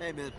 Hey, man.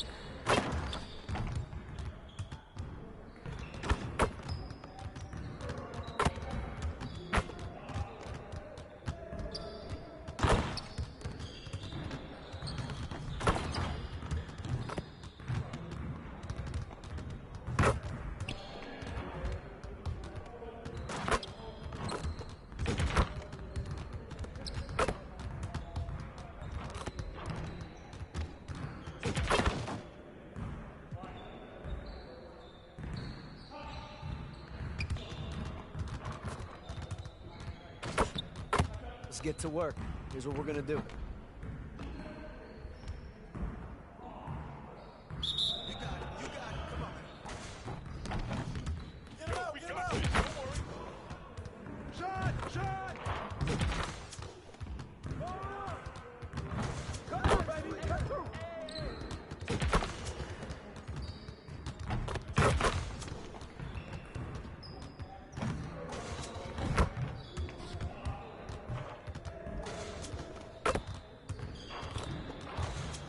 Let's get to work. Here's what we're gonna do. You got it. You got it. Come on. Get him out. Get him out. Don't worry. Shot! Shot! Cut through, baby! Cut through!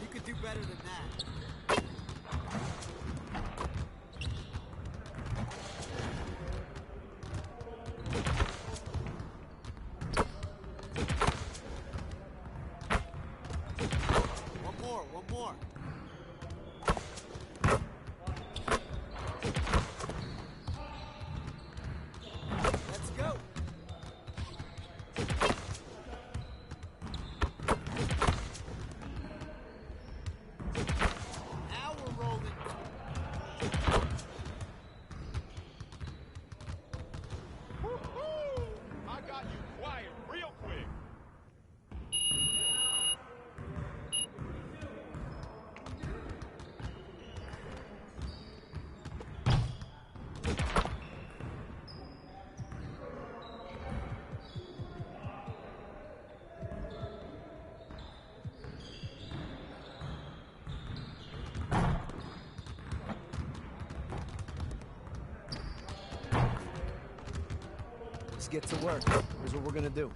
You could do better than that. One more, one more. Let's go. Now we're rolling. Woo-hoo! I got you quiet real quick. Let's get to work. Here's what we're gonna do.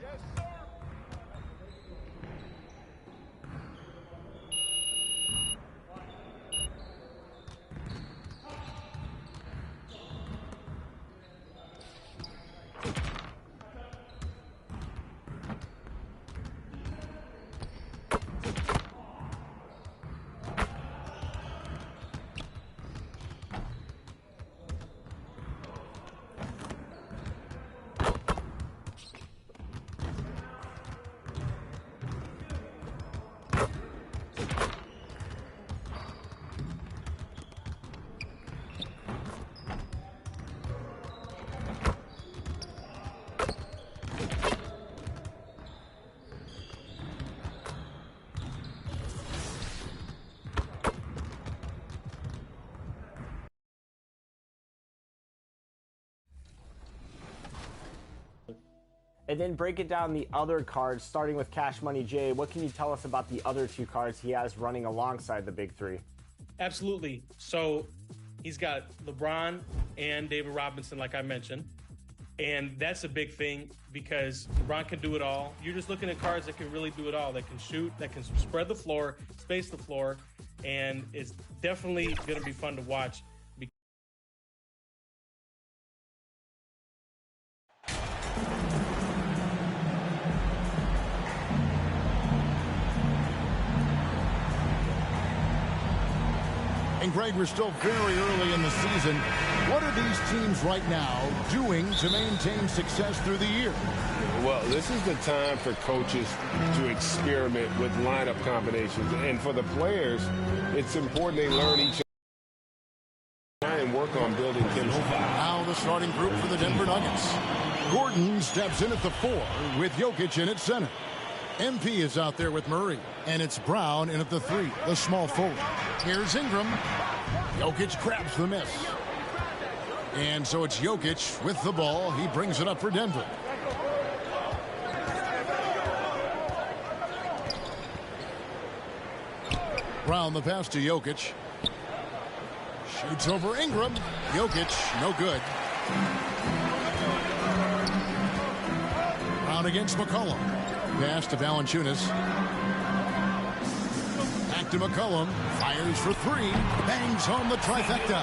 Yes, sir. And then break it down the other cards, starting with Cash Money Jay. What can you tell us about the other two cards he has running alongside the big three? Absolutely. So he's got LeBron and David Robinson, like I mentioned. And that's a big thing because LeBron can do it all. You're just looking at cards that can really do it all. That can shoot, that can spread the floor, space the floor. And it's definitely going to be fun to watch. Craig, we're still very early in the season. What are these teams right now doing to maintain success through the year? Well, this is the time for coaches to experiment with lineup combinations. And for the players, it's important they learn each other and work on building chemistry. Now the starting group for the Denver Nuggets. Gordon steps in at the 4 with Jokic in at center. MP is out there with Murray, and it's Brown in at the 3, the small forward. Here's Ingram. Jokic grabs the miss. And so it's Jokic with the ball. He brings it up for Denver. Brown the pass to Jokic. Shoots over Ingram. Jokic, no good. Brown against McCollum. Pass to Valanciunas. Back to McCollum. Fires for 3. Bangs home the trifecta.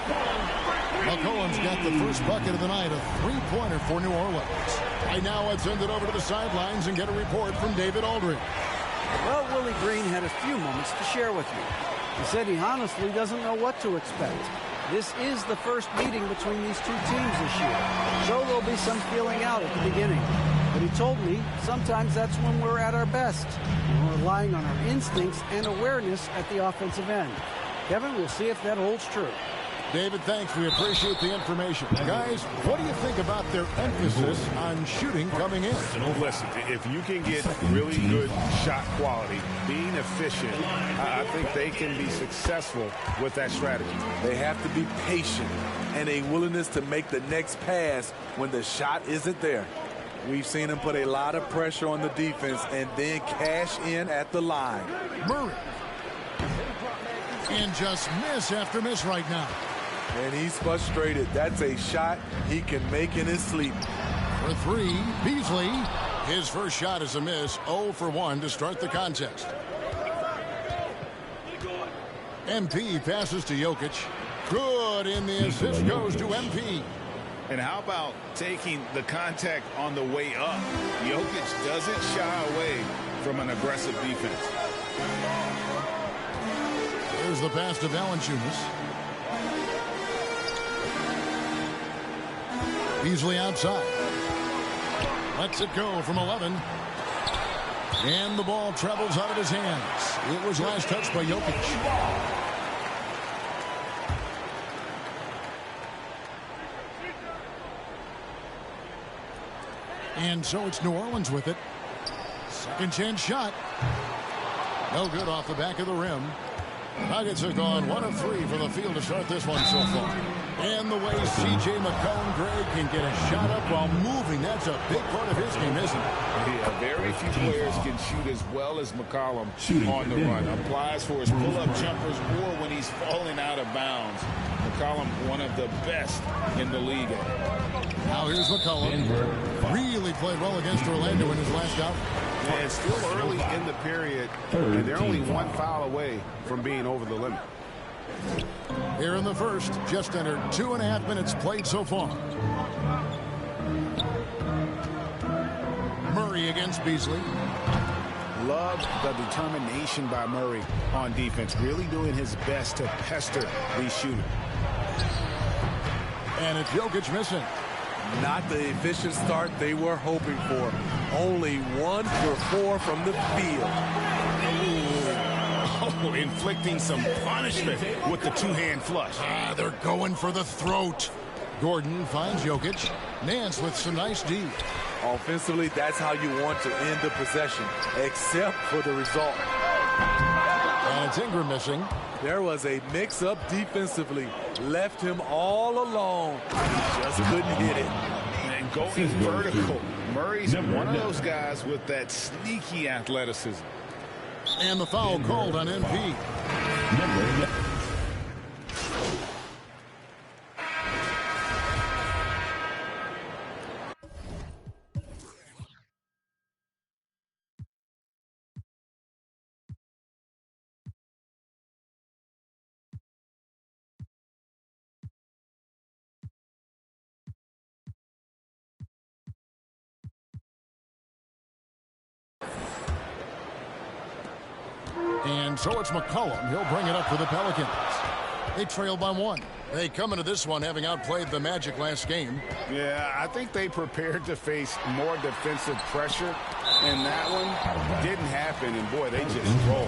McCollum's got the first bucket of the night, a 3-pointer for New Orleans. Right now, let's send it over to the sidelines and get a report from David Aldridge. Well, Willie Green had a few moments to share with me. He said he honestly doesn't know what to expect. This is the first meeting between these two teams this year, so there'll be some feeling out at the beginning. But he told me sometimes that's when we're at our best. We're relying on our instincts and awareness at the offensive end. Kevin, we'll see if that holds true. David, thanks. We appreciate the information. Guys, what do you think about their emphasis on shooting coming in? Listen, if you can get really good shot quality, being efficient, I think they can be successful with that strategy. They have to be patient and a willingness to make the next pass when the shot isn't there. We've seen them put a lot of pressure on the defense and then cash in at the line. Murray. And just miss after miss right now. And he's frustrated. That's a shot he can make in his sleep. For 3, Beasley. His first shot is a miss. 0 for 1 to start the contest. MP passes to Jokic. Good, and the assist goes to MP. And how about taking the contact on the way up? Jokic doesn't shy away from an aggressive defense. There's the pass to Valanciunas. Beasley outside. Lets it go from 11. And the ball travels out of his hands. It was last touched by Jokic. And so it's New Orleans with it. Second chance shot. No good off the back of the rim. Nuggets have gone 1 of 3 for the field to start this one so far. And the way C.J. McCollum, Greg, can get a shot up while moving, that's a big part of his game, isn't it? Yeah, very few players can shoot as well as McCollum on the run. Applies for his pull-up jumpers or when he's falling out of bounds. McCollum, one of the best in the league. Now here's McCollum. Really played well against Orlando in his last out. And it's still early in the period, and they're only 1 foul away from being over the limit. Here in the first, just under 2.5 minutes played so far. Murray against Beasley. Love the determination by Murray on defense, really doing his best to pester these shooters. And it's Jokic missing. Not the efficient start they were hoping for. Only 1 for 4 from the field. Oh, inflicting some punishment with the 2-hand flush. They're going for the throat. Gordon finds Jokic. Nance with some nice D. Offensively, that's how you want to end the possession, except for the result. And it's Ingram missing. There was a mix-up defensively. Left him all alone. He just couldn't hit it. And going vertical. Murray's one of those guys with that sneaky athleticism. And the foul called on MP. And so it's McCollum. He'll bring it up for the Pelicans. They trail by 1. They come into this one having outplayed the Magic last game. Yeah, I think they prepared to face more defensive pressure, and that one didn't happen, and boy, they just rolled.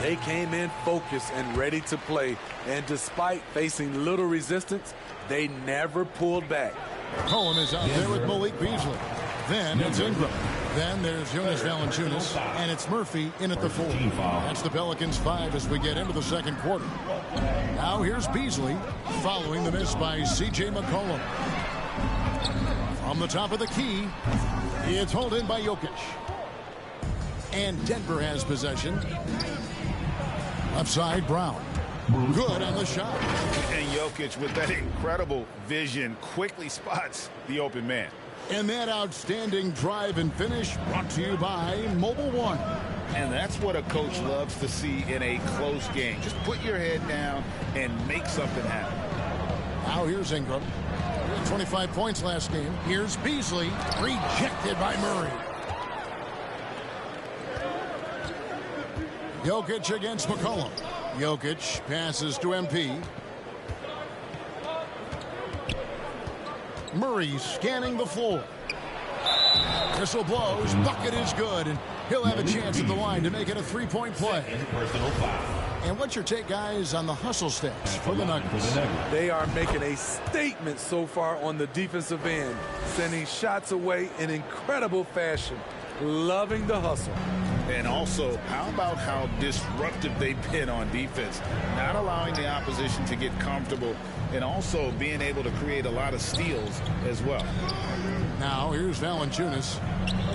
They came in focused and ready to play, and despite facing little resistance, they never pulled back. Cohen is out there with Malik Beasley. Then it's Ingram. Then there's Jonas Valanciunas, and it's Murphy in at the 4. That's the Pelicans 5 as we get into the second quarter. Now here's Beasley following the miss by C.J. McCollum. From the top of the key, it's hauled in by Jokic. And Denver has possession. Left side, Brown. Good on the shot. And Jokic, with that incredible vision, quickly spots the open man. And that outstanding drive and finish brought to you by Mobile One. And that's what a coach loves to see in a close game. Just put your head down and make something happen. Now here's Ingram. 25 points last game. Here's Beasley. Rejected by Murray. Jokic against McCollum. Jokic passes to MP. Murray scanning the floor. Whistle blows. Bucket is good. And he'll have a chance at the line to make it a 3-point play. And what's your take, guys, on the hustle stats for the Nuggets? They are making a statement so far on the defensive end, sending shots away in incredible fashion. Loving the hustle. And also, how about how disruptive they've been on defense? Not allowing the opposition to get comfortable, and also being able to create a lot of steals as well. Now here's Valanciunas,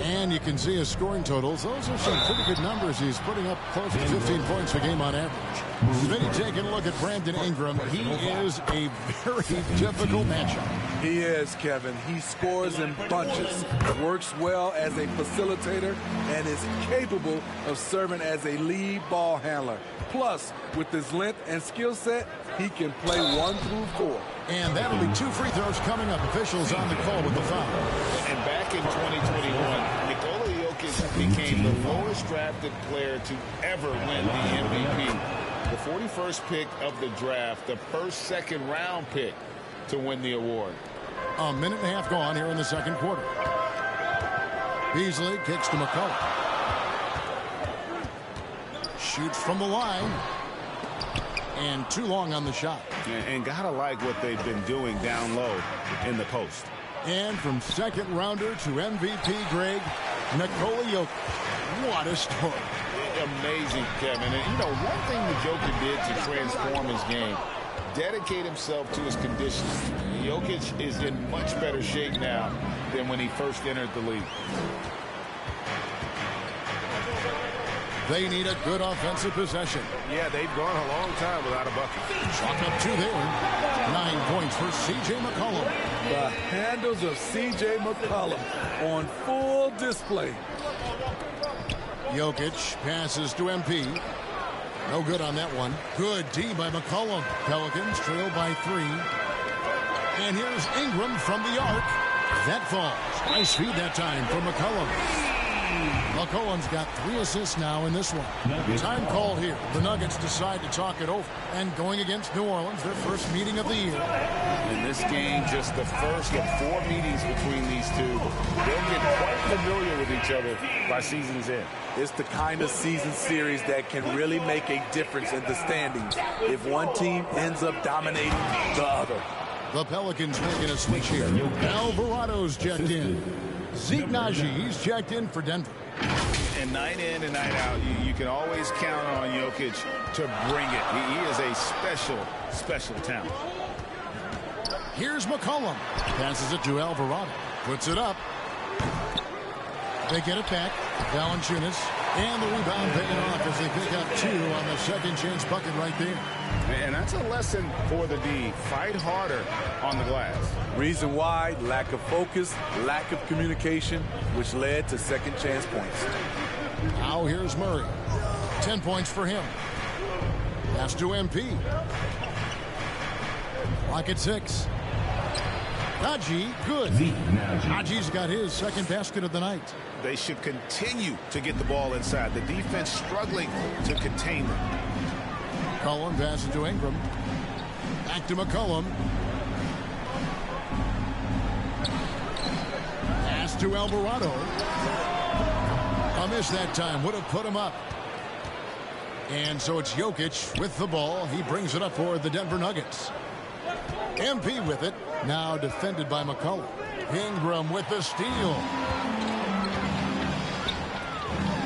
and you can see his scoring totals. Those are some pretty good numbers. He's putting up close to 15 points a game on average. Then you take a look at Brandon Ingram. He is a very difficult matchup. He is, Kevin. He scores in bunches, works well as a facilitator, and is capable of serving as a lead ball handler. Plus, with his length and skill set, he can play 1 through 4. And that'll be 2 free throws coming up. Officials on the call with the foul. And back in 2021, Nikola Jokic became the lowest drafted player to ever win the MVP. The 41st pick of the draft, the first second-round pick to win the award. A minute and a half gone here in the second quarter. Beasley kicks to McCollum. Shoots from the line. And too long on the shot. And gotta like what they've been doing down low in the post. And from second rounder to MVP Greg, Nikola Jokic. What a story. Amazing, Kevin. And you know, one thing that Jokic did to transform his game, dedicate himself to his conditioning. Jokic is in much better shape now than when he first entered the league. They need a good offensive possession. Yeah, they've gone a long time without a bucket. Chalk up 2 there. 9 points for C.J. McCollum. The handles of C.J. McCollum on full display. Jokic passes to MP. No good on that one. Good D by McCollum. Pelicans trail by 3. And here's Ingram from the arc. That falls. Nice feed that time for McCollum. McCollum's got 3 assists now in this one. Time called here. The Nuggets decide to talk it over. And going against New Orleans, their first meeting of the year. In this game, just the first of 4 meetings between these two. They'll get quite familiar with each other by season's end. It's the kind of season series that can really make a difference in the standings if one team ends up dominating the other. The Pelicans making a switch here. Alvarado's checked in. Zeke Naji, he's checked in for Denver. And night in and night out, you can always count on Jokic to bring it. He is a special talent. Here's McCollum. Passes it to Alvarado. Puts it up. They get it back. Valanciunas. And the rebound paying off as they pick up 2 on the second chance bucket right there. And that's a lesson for the D. Fight harder on the glass. Reason why: lack of focus, lack of communication, which led to second chance points. Now here's Murray. 10 points for him. Pass to MP. Clock at 6. Naji, good. Naji's got his second basket of the night. They should continue to get the ball inside. The defense struggling to contain them. Cullen passes to Ingram. Back to McCollum. Pass to Alvarado. A miss that time. Would have put him up. And so it's Jokic with the ball. He brings it up for the Denver Nuggets. MP with it. Now defended by McCollum. Ingram with the steal.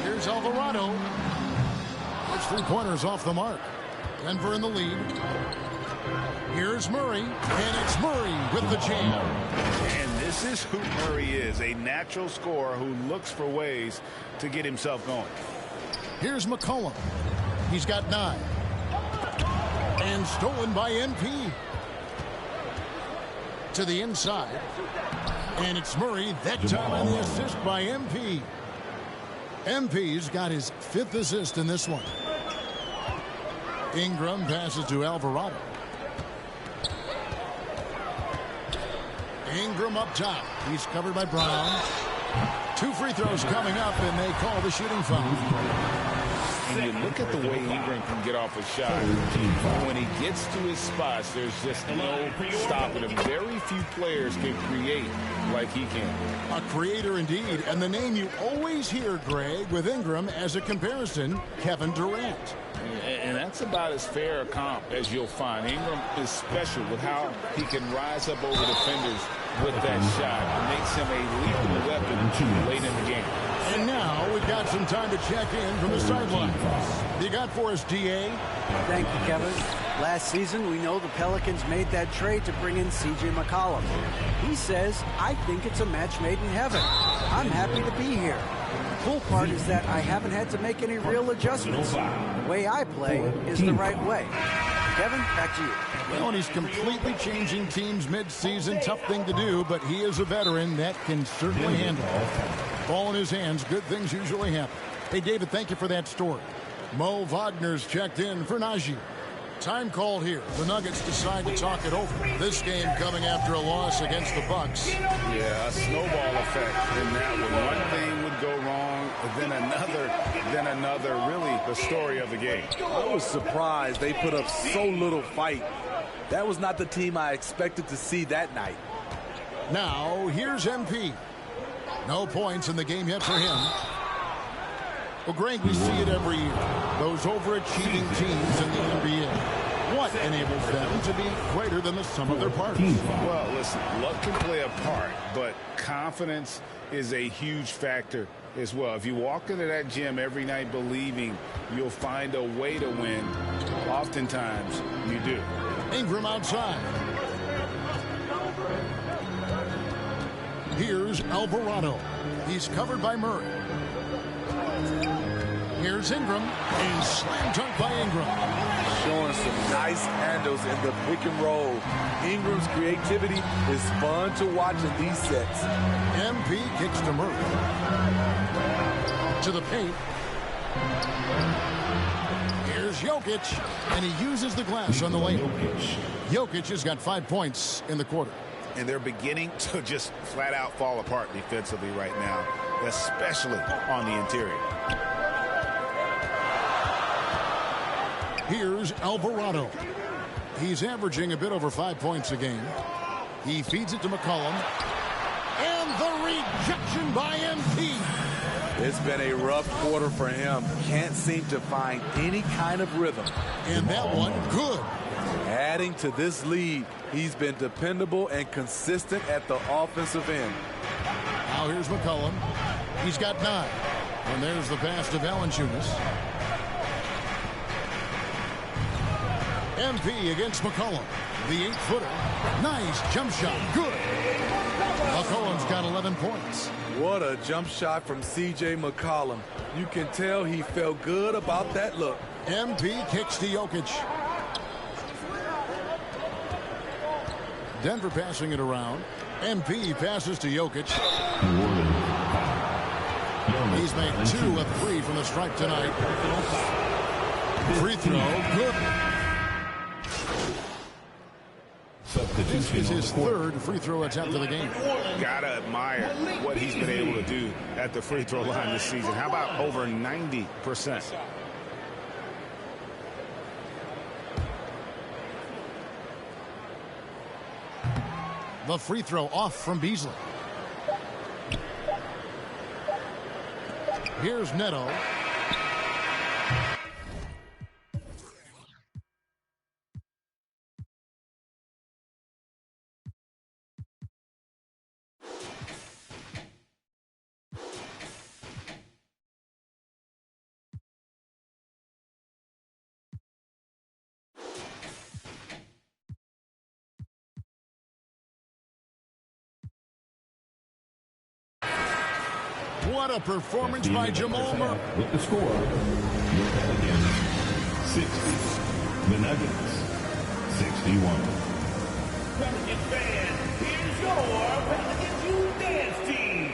Here's Alvarado. His three-pointers off the mark. Denver in the lead. Here's Murray. And it's Murray with the jam. And this is who Murray is. A natural scorer who looks for ways to get himself going. Here's McCollum. He's got 9. And stolen by MP. To the inside. And it's Murray. That time on the assist by MP. MP's got his 5th assist in this one. Ingram passes to Alvarado. Ingram up top. He's covered by Brown. 2 free throws coming up, and they call the shooting foul. And you look at the way Ingram can get off a shot. When he gets to his spots, there's just no stopping him. Very few players can create like he can. A creator indeed. And the name you always hear, Greg, with Ingram as a comparison, Kevin Durant. And that's about as fair a comp as you'll find. Ingram is special with how he can rise up over defenders with that shot. It makes him a lethal weapon late in the game. And now we've got some time to check in from the sideline. You got for us, D.A.? Thank you, Kevin. Last season, we know the Pelicans made that trade to bring in C.J. McCollum. He says, I think it's a match made in heaven. I'm happy to be here. The cool part is that I haven't had to make any real adjustments. The way I play is the right way. Kevin, back to you. Well, and he's completely changing teams mid-season. Tough thing to do, but he is a veteran that can certainly handle it. Ball in his hands. Good things usually happen. Hey, David, thank you for that story. Mo Wagner's checked in for Najee. Time called here. The Nuggets decide to talk it over. This game coming after a loss against the Bucks. Yeah, a snowball effect in that one. One thing would go wrong, then another. Really the story of the game. I was surprised they put up so little fight. That was not the team I expected to see that night. Now, here's MP. No points in the game yet for him. Well, Greg, we see it every year. Those overachieving teams in the NBA. What enables them to be greater than the sum of their parts? Well, listen, luck can play a part, but confidence is a huge factor as well. If you walk into that gym every night believing you'll find a way to win, oftentimes you do. Ingram outside. Here's Alvarado. He's covered by Murray. Here's Ingram, and slam dunk by Ingram. Showing some nice handles in the pick and roll. Ingram's creativity is fun to watch in these sets. MP kicks to Murray. To the paint. Here's Jokic, and he uses the glass on the layup. Jokic has got 5 points in the quarter. And they're beginning to just flat out fall apart defensively right now, especially on the interior. Here's Alvarado. He's averaging a bit over 5 points a game. He feeds it to McCollum. And the rejection by MP. It's been a rough quarter for him. Can't seem to find any kind of rhythm. And that one good. Adding to this lead, he's been dependable and consistent at the offensive end. Now here's McCollum. He's got 9. And there's the pass to Valanciunas. MP against McCollum. The 8-footer. Nice jump shot. Good. McCollum's got 11 points. What a jump shot from C.J. McCollum. You can tell he felt good about that look. MP kicks to Jokic. Denver passing it around. MP passes to Jokic. He's made 2 of 3 from the stripe tonight. Free throw. Good. This is his 3rd free throw attempt of the game. Gotta admire what he's been able to do at the free throw line this season. How about over 90%? The free throw off from Beasley. Here's Neto. What a performance by Jamal Murray. With the score, your Pelicans 60, the Nuggets 61. Pelicans fans, here's your Pelicans You Dance team.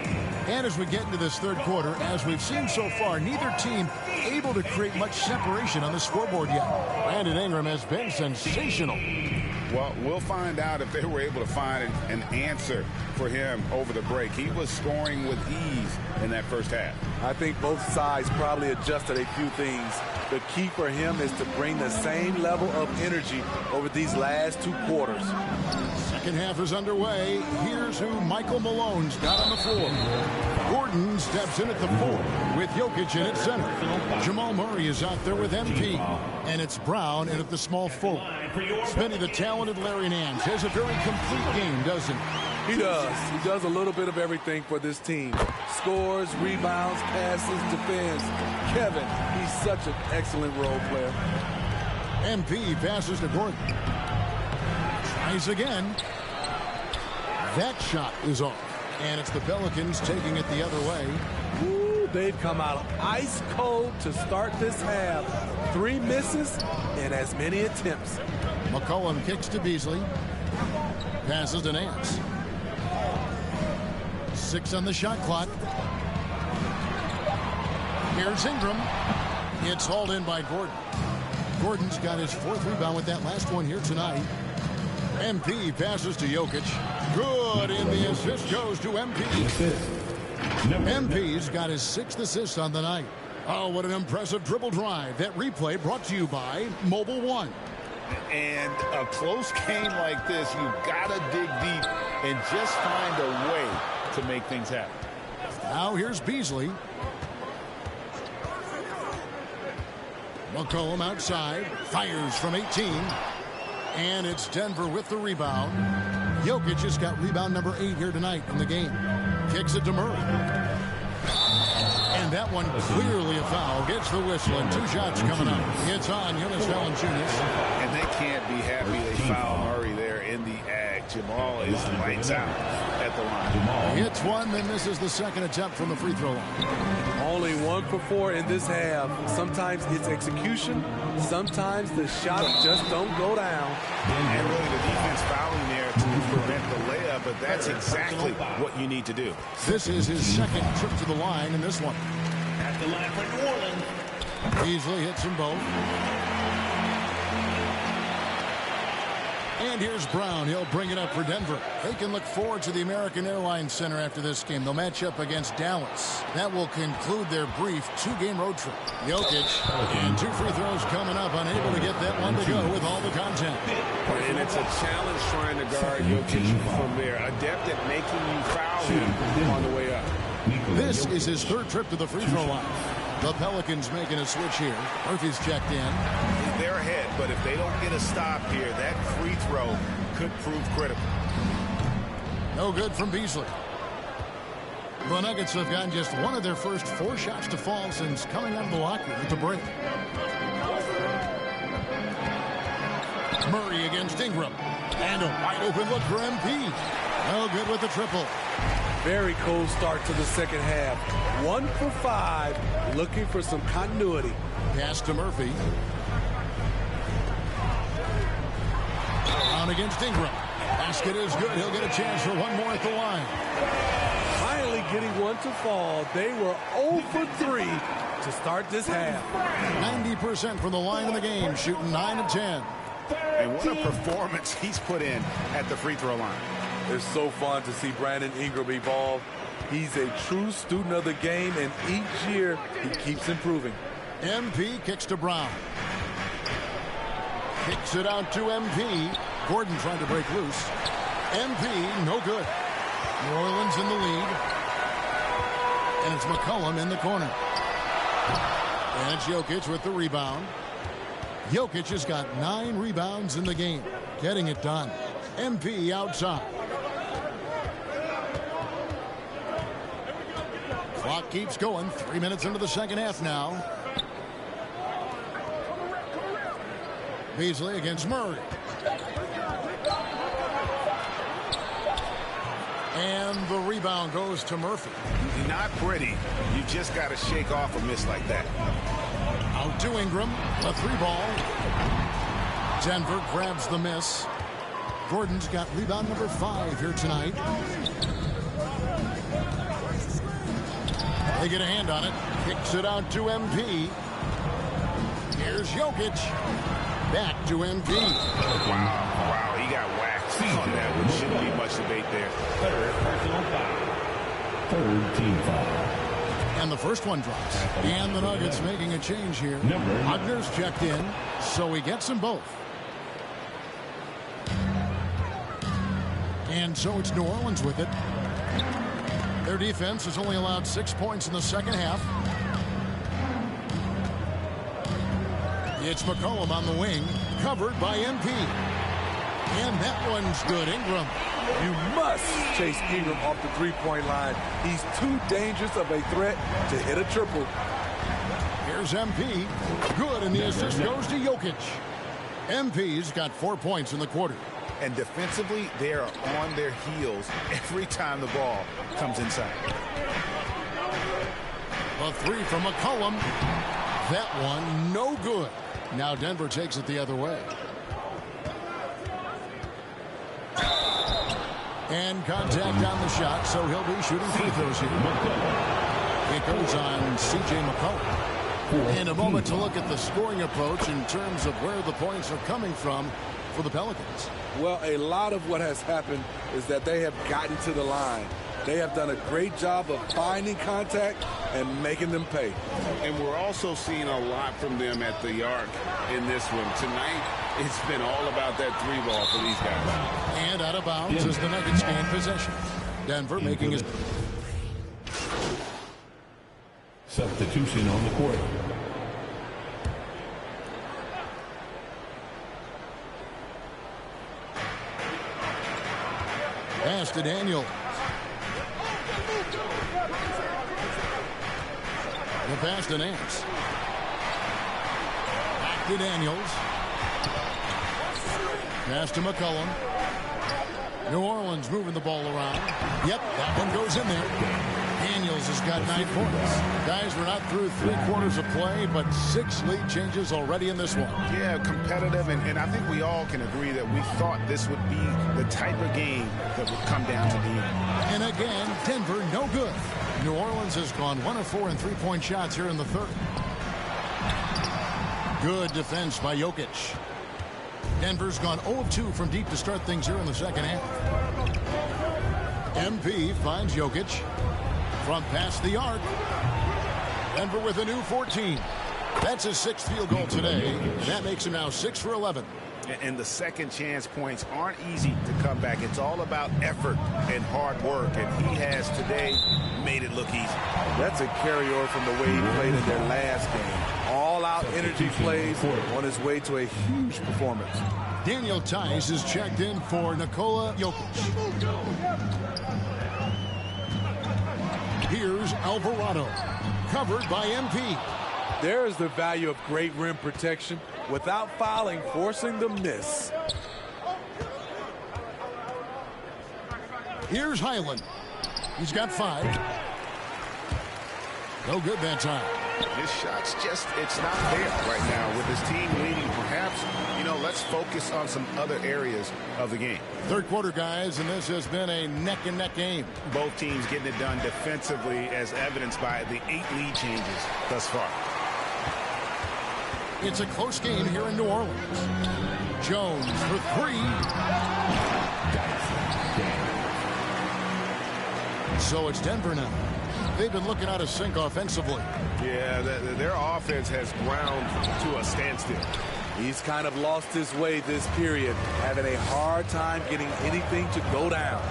And as we get into this third quarter, as we've seen so far, neither team able to create much separation on the scoreboard yet. Brandon Ingram has been sensational. Well, we'll find out if they were able to find an answer for him over the break. He was scoring with ease in that first half. I think both sides probably adjusted a few things. The key for him is to bring the same level of energy over these last two quarters. Second half is underway. Here's who Michael Malone's got on the floor. Gordon steps in at the 4 with Jokic in at center. Jamal Murray is out there with MP. And it's Brown in at the small forward. Spenny, the talented Larry Nance, has a very complete game, doesn't he? He does. He does a little bit of everything for this team. Scores, rebounds, passes, defends. Kevin, he's such an excellent role player. MP passes to Gordon. Tries again. That shot is off. And it's the Pelicans taking it the other way. Ooh, they've come out ice cold to start this half. 3 misses and as many attempts. McCollum kicks to Beasley. Passes to Nance. 6 on the shot clock. Here's Ingram. It's hauled in by Gordon. Gordon's got his 4th rebound with that last one here tonight. MP passes to Jokic. Good, and the assist goes to MP. MP's got his 6th assist on the night. Oh, what an impressive dribble drive. That replay brought to you by Mobile One. And a close game like this, you've got to dig deep and just find a way to make things happen. Now here's Beasley. McCollum outside. Fires from 18. And it's Denver with the rebound. Jokic has got rebound number 8 here tonight in the game. Kicks it to Murray. And that one clearly a foul. Gets the whistle and 2 shots coming up. It's on Jonas Valanciunas. And they can't be happy they foul Murray there in the act. Jamal is lights out at the line. Hits one, then misses the second attempt from the free throw line. Only 1 for 4 in this half. Sometimes it's execution. Sometimes the shots just don't go down. And really the defense fouling there to prevent the layup, but that's exactly what you need to do. This is his 2nd trip to the line in this one. At the line for New Orleans. Beasley hits them both. And here's Brown. He'll bring it up for Denver. They can look forward to the American Airlines Center after this game. They'll match up against Dallas. That will conclude their brief 2-game road trip. Jokic and 2 free throws coming up. Unable to get that one to go with all the content. And it's a challenge trying to guard Jokic from there. Adept at making you foul him on the way up. This is his 3rd trip to the free throw line. The Pelicans making a switch here. Murphy's checked in. They're ahead, but if they don't get a stop here, that free throw could prove critical. No good from Beasley. The Nuggets have gotten just one of their first 4 shots to fall since coming out of the locker at the break. Murray against Ingram. And a wide open look for MP. No good with the triple. Very cold start to the second half. 1 for 5, looking for some continuity. Pass to Murphy. On against Ingram. Basket is good. He'll get a chance for one more at the line. Finally getting one to fall. They were 0 for 3 to start this half. 90% from the line of the game, shooting 9 of 10. And what a performance he's put in at the free throw line. It's so fun to see Brandon Ingram evolve. He's a true student of the game, and each year he keeps improving. MP kicks to Brown. Kicks it out to MP. Gordon trying to break loose. MP, no good. New Orleans in the lead. And it's McCollum in the corner. And it's Jokic with the rebound. Jokic has got 9 rebounds in the game. Getting it done. MP outside. Clock keeps going. 3 minutes into the second half now. Beasley against Murray. And the rebound goes to Murphy. Not pretty. You just got to shake off a miss like that. Out to Ingram. A 3-ball. Denver grabs the miss. Gordon's got rebound number 5 here tonight. They get a hand on it. Kicks it out to MP. Here's Jokic. Back to MP. Wow, he got waxed on that one. Shouldn't be much debate there. Third team foul. And the first one drops. And the Nuggets making a change here. Wagner's checked in, so he gets them both. And so it's New Orleans with it. Their defense has only allowed 6 points in the second half. It's McCollum on the wing, covered by MP. And that one's good. Ingram. You must chase Ingram off the three-point line. He's too dangerous of a threat to hit a triple. Here's MP. Good, and the assist goes to Jokic. MP's got 4 points in the quarter. And defensively, they are on their heels every time the ball comes inside. A 3 from McCollum. That one, no good. Now Denver takes it the other way. And contact on the shot, so he'll be shooting free throws here. It goes on C.J. McCollum. In a moment to look at the scoring approach in terms of where the points are coming from for the Pelicans. Well, a lot of what has happened is that they have gotten to the line. They have done a great job of finding contact and making them pay. And we're also seeing a lot from them at the arc in this one. Tonight, it's been all about that 3-ball for these guys. And out of bounds as the Nuggets gain possession. Denver making his... Substitution on the court. Pass to Daniel. The pass to Nance. Back to Daniels. Pass to McCollum. New Orleans moving the ball around. Yep, that one goes in there. Daniels has got 9 points. Guys, we're not through 3 quarters of play, but 6 lead changes already in this one. Yeah, competitive, and I think we all can agree that we thought this would be the type of game that would come down to the end. And again, Denver no good. New Orleans has gone 1 of 4 in 3-point shots here in the third. Good defense by Jokic. Denver's gone 0 of 2 from deep to start things here in the second half. MP finds Jokic from past the arc. Denver with a new 14. That's his 6th field goal today. That makes him now 6 for 11. And the second chance points aren't easy to come back. It's all about effort and hard work, and he has today made it look easy. That's a carryover from the way he played in their last game. All-out energy plays on his way to a huge performance. Daniel Tice is checked in for Nikola Jokic. Here's Alvarado, covered by MP. There is the value of great rim protection without fouling, forcing the miss. Here's Highland. He's got 5. No good that time. His shot's just, it's not there right now with his team leading. Perhaps, let's focus on some other areas of the game. Third quarter, guys, and this has been a neck-and-neck game. Both teams getting it done defensively, as evidenced by the 8 lead changes thus far. It's a close game here in New Orleans. Jones for 3. So it's Denver now. They've been looking out of sync offensively. Yeah, their offense has ground to a standstill. He's kind of lost his way this period, having a hard time getting anything to go down.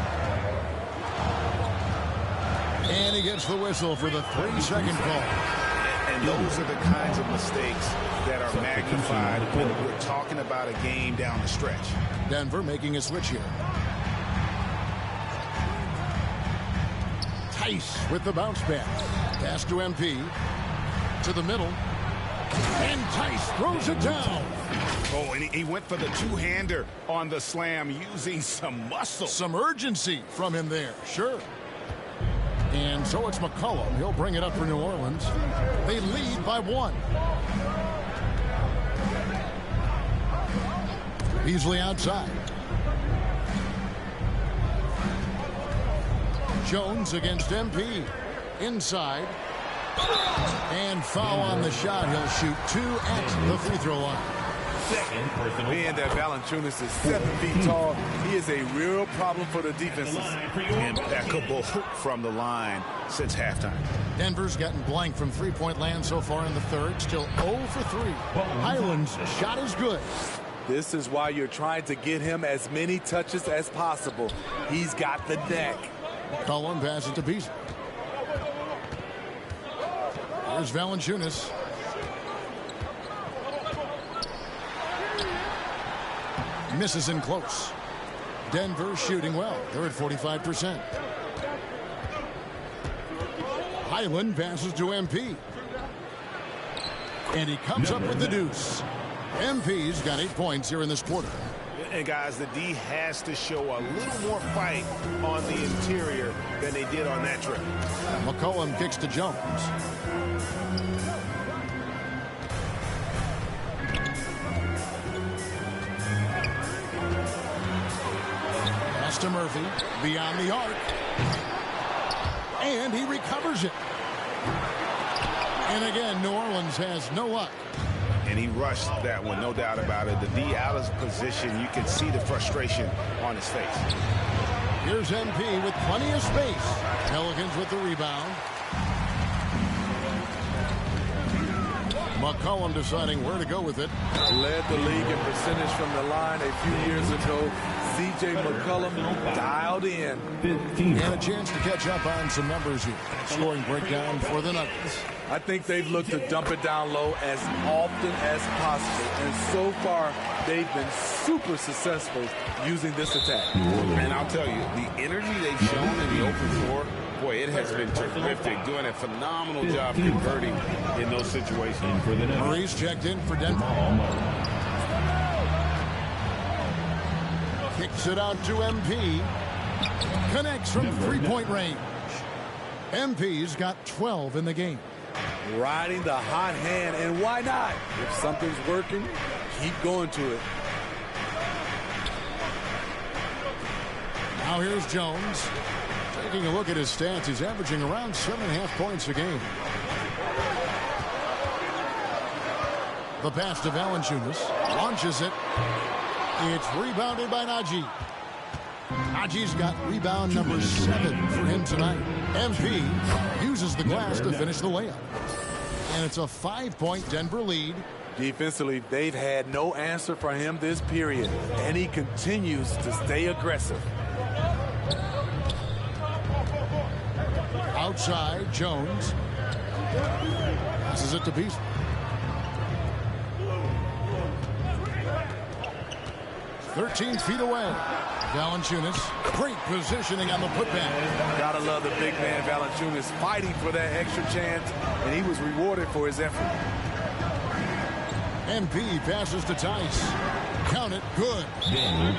And he gets the whistle for the 3-second call. And those are the kinds of mistakes that are magnified when we're talking about a game down the stretch. Denver making a switch here. Tice with the bounce pass. Pass to MP. To the middle. And Tice throws it down. Oh, and he went for the two-hander on the slam using some muscle. Some urgency from him there, sure. And so it's McCollum. He'll bring it up for New Orleans. They lead by 1. Beasley outside. Jones against MP. Inside. And foul on the shot. He'll shoot 2 at the free throw line. Being that Valanciunas is 7 feet tall, he is a real problem for the defenses. Impeccable from the line since halftime. Denver's gotten blank from three-point land so far in the third. Still 0 for 3. Highland's shot is good. This is why you're trying to get him as many touches as possible. He's got the neck. Cullen passes to Beasley. Here's Valanciunas. Misses in close. Denver shooting well. They're at 45%. Highland passes to MP. And he comes up with the deuce. MP's got 8 points here in this quarter. And guys, the D has to show a little more fight on the interior than they did on that trip. McCollum kicks to Jones. Pass to Murphy, beyond the arc. And he recovers it. And again, New Orleans has no luck. And he rushed that one, no doubt about it. The D out of position, you can see the frustration on his face. Here's MP with plenty of space. Pelicans with the rebound. McCollum deciding where to go with it. Led the league in percentage from the line a few years ago. C.J. McCollum dialed in. And a chance to catch up on some numbers here. Scoring breakdown for the Nuggets. I think they've looked to dump it down low as often as possible. And so far, they've been super successful using this attack. And I'll tell you, the energy they've shown in the open floor, boy, it has been terrific. Doing a phenomenal job converting in those situations. Murray's checked in for Denver. Kicks it out to MP. Connects from three-point range. MP's got 12 in the game. Riding the hot hand, and why not? If something's working, keep going to it. Now here's Jones. Taking a look at his stats, he's averaging around 7.5 points a game. The pass to Valanciunas. Launches it. It's rebounded by Najee. Najee's got rebound number 7 for him tonight. MP uses the glass to finish the layup. And it's a 5-point Denver lead. Defensively, they've had no answer for him this period, and he continues to stay aggressive. Outside, Jones. Passes it to Beasley. "13 feet away. Valanciunas, great positioning on the putback. Gotta love the big man Valanciunas fighting for that extra chance, and he was rewarded for his effort. MP passes to Tice. Count it, good.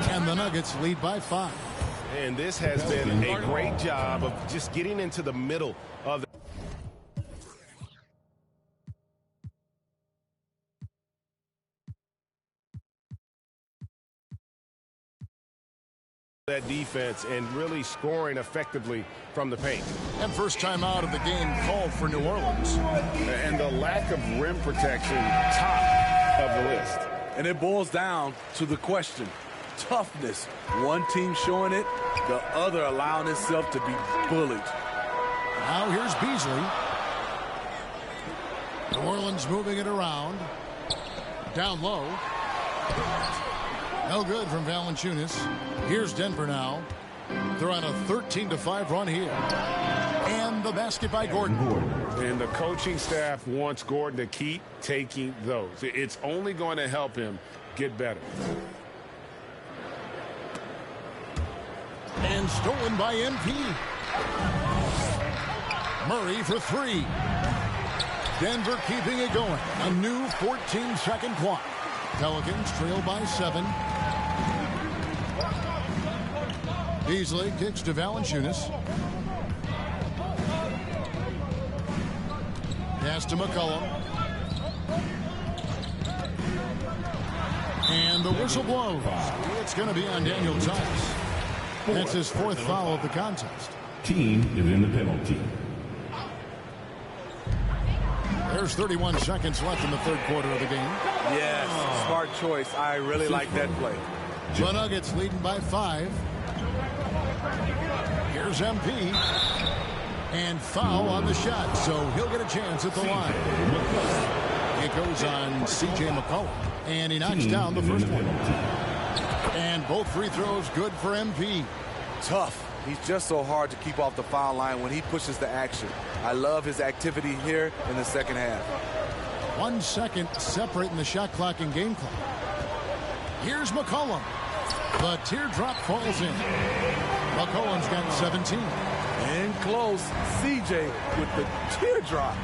And the Nuggets lead by 5. And this has been a great job of just getting into the middle of the that defense and really scoring effectively from the paint. And first time out of the game called for New Orleans. And the lack of rim protection, top of the list. And it boils down to the question, toughness. One team showing it, the other allowing itself to be bullied. Now here's Beasley. New Orleans moving it around. Down low. No good from Valanciunas. Here's Denver now. They're on a 13-5 run here. And the basket by Gordon. And the coaching staff wants Gordon to keep taking those. It's only going to help him get better. And stolen by MP. Murray for three. Denver keeping it going. A new 14-second clock. Pelicans trail by 7. Beasley kicks to Valanciunas. Pass to McCollum. And the whistle blows. It's going to be on Daniel Tice. That's his 4th foul of the contest. Team is in the penalty. There's 31 seconds left in the 3rd quarter of the game. Yes, smart choice. I really like that play. The Nuggets leading by 5. Here's MP. And foul on the shot, so he'll get a chance at the line. It goes on C.J. McCollum, and he knocks down the first one. And both free throws good for MP. Tough. He's just so hard to keep off the foul line when he pushes the action. I love his activity here in the second half. 1 second separating the shot clock and game clock. Here's McCollum. The teardrop falls in. McCollum's got 17. And close. CJ with the teardrop.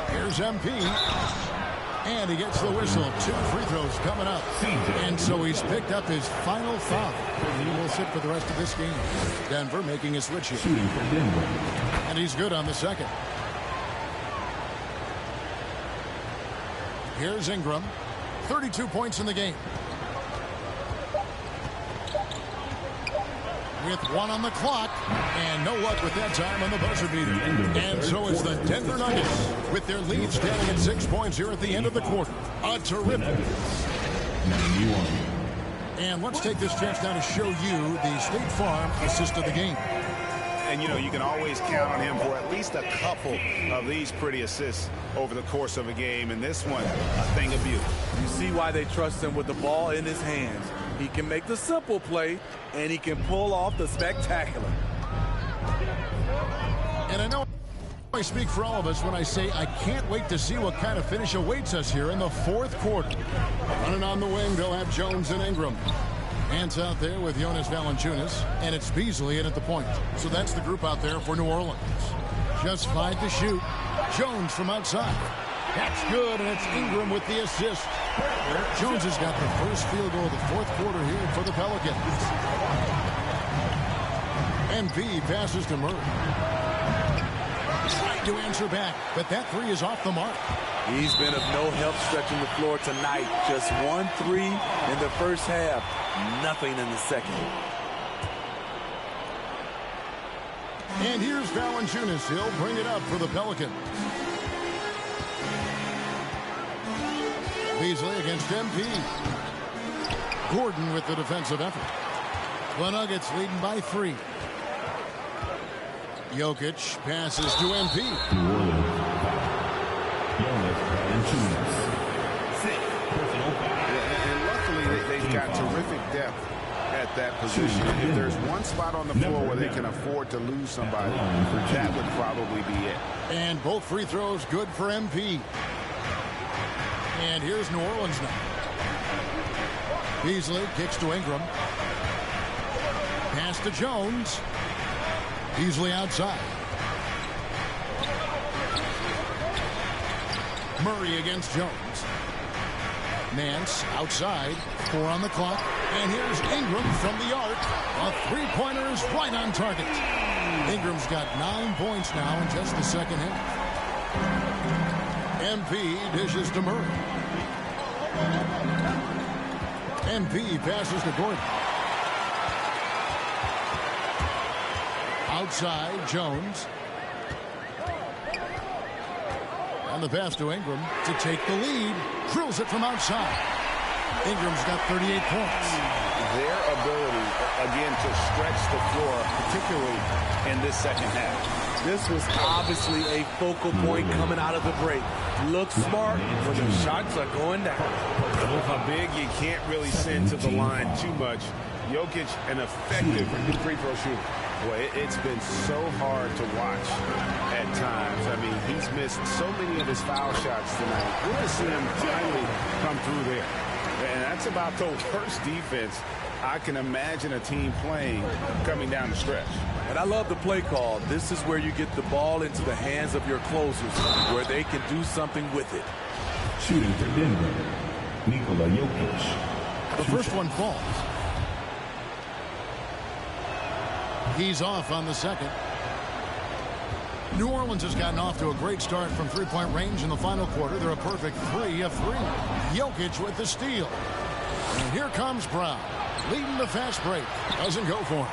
Here's MP. And he gets the whistle. 2 free throws coming up. And so he's picked up his final foul. He will sit for the rest of this game. Denver making a switch here. And he's good on the second. Here's Ingram. 32 points in the game. With 1 on the clock, and no luck with that time on the buzzer beater. And so it's the Denver Nuggets with their lead standing at 6 points here at the end of the quarter. A terrific. And let's take this chance now to show you the State Farm assist of the game. And, you know, you can always count on him for at least a couple of these pretty assists over the course of a game. And this one, a thing of beauty. You see why they trust him with the ball in his hands. He can make the simple play, and he can pull off the spectacular. And I know I speak for all of us when I say I can't wait to see what kind of finish awaits us here in the 4th quarter. Running on the wing, they'll have Jones and Ingram. Hands out there with Jonas Valanciunas, and it's Beasley in at the point. So that's the group out there for New Orleans. Just 5 to shoot. Jones from outside. That's good, and it's Ingram with the assist. Jones has got the first field goal of the 4th quarter here for the Pelicans. MP passes to Murray. Trying to answer back, but that 3 is off the mark. He's been of no help stretching the floor tonight. Just 1 3 in the first half. Nothing in the second. And here's Valanciunas. He'll bring it up for the Pelicans. Beasley against MP. Gordon with the defensive effort. The Nuggets leading by 3. Jokic passes to MP. And luckily, they've got terrific depth at that position. If there's one spot on the floor where they can afford to lose somebody, that would probably be it. And both free throws good for MP. And here's New Orleans now. Beasley kicks to Ingram. Pass to Jones. Beasley outside. Murray against Jones. Nance outside. 4 on the clock. And here's Ingram from the arc. A 3-pointer is right on target. Ingram's got 9 points now in just the second half. MP dishes to Murray. MP passes to Gordon. Outside, Jones. And the pass to Ingram to take the lead. Drills it from outside. Ingram's got 38 points. Their ability, again, to stretch the floor, particularly in this second half. This was obviously a focal point coming out of the break. Look smart when the shots are going down. A big you can't really send to the line too much. Jokic, an effective free throw shooter. Boy, it's been so hard to watch at times. I mean, he's missed so many of his foul shots tonight. Good to see him finally come through there. And that's about the worst defense I can imagine a team playing coming down the stretch. And I love the play call. This is where you get the ball into the hands of your closers, where they can do something with it. Shooting for Denver, Nikola Jokic. The first one falls. He's off on the second. New Orleans has gotten off to a great start from three-point range in the final quarter. They're a perfect 3 of 3. Jokic with the steal. And here comes Brown, leading the fast break. Doesn't go for him.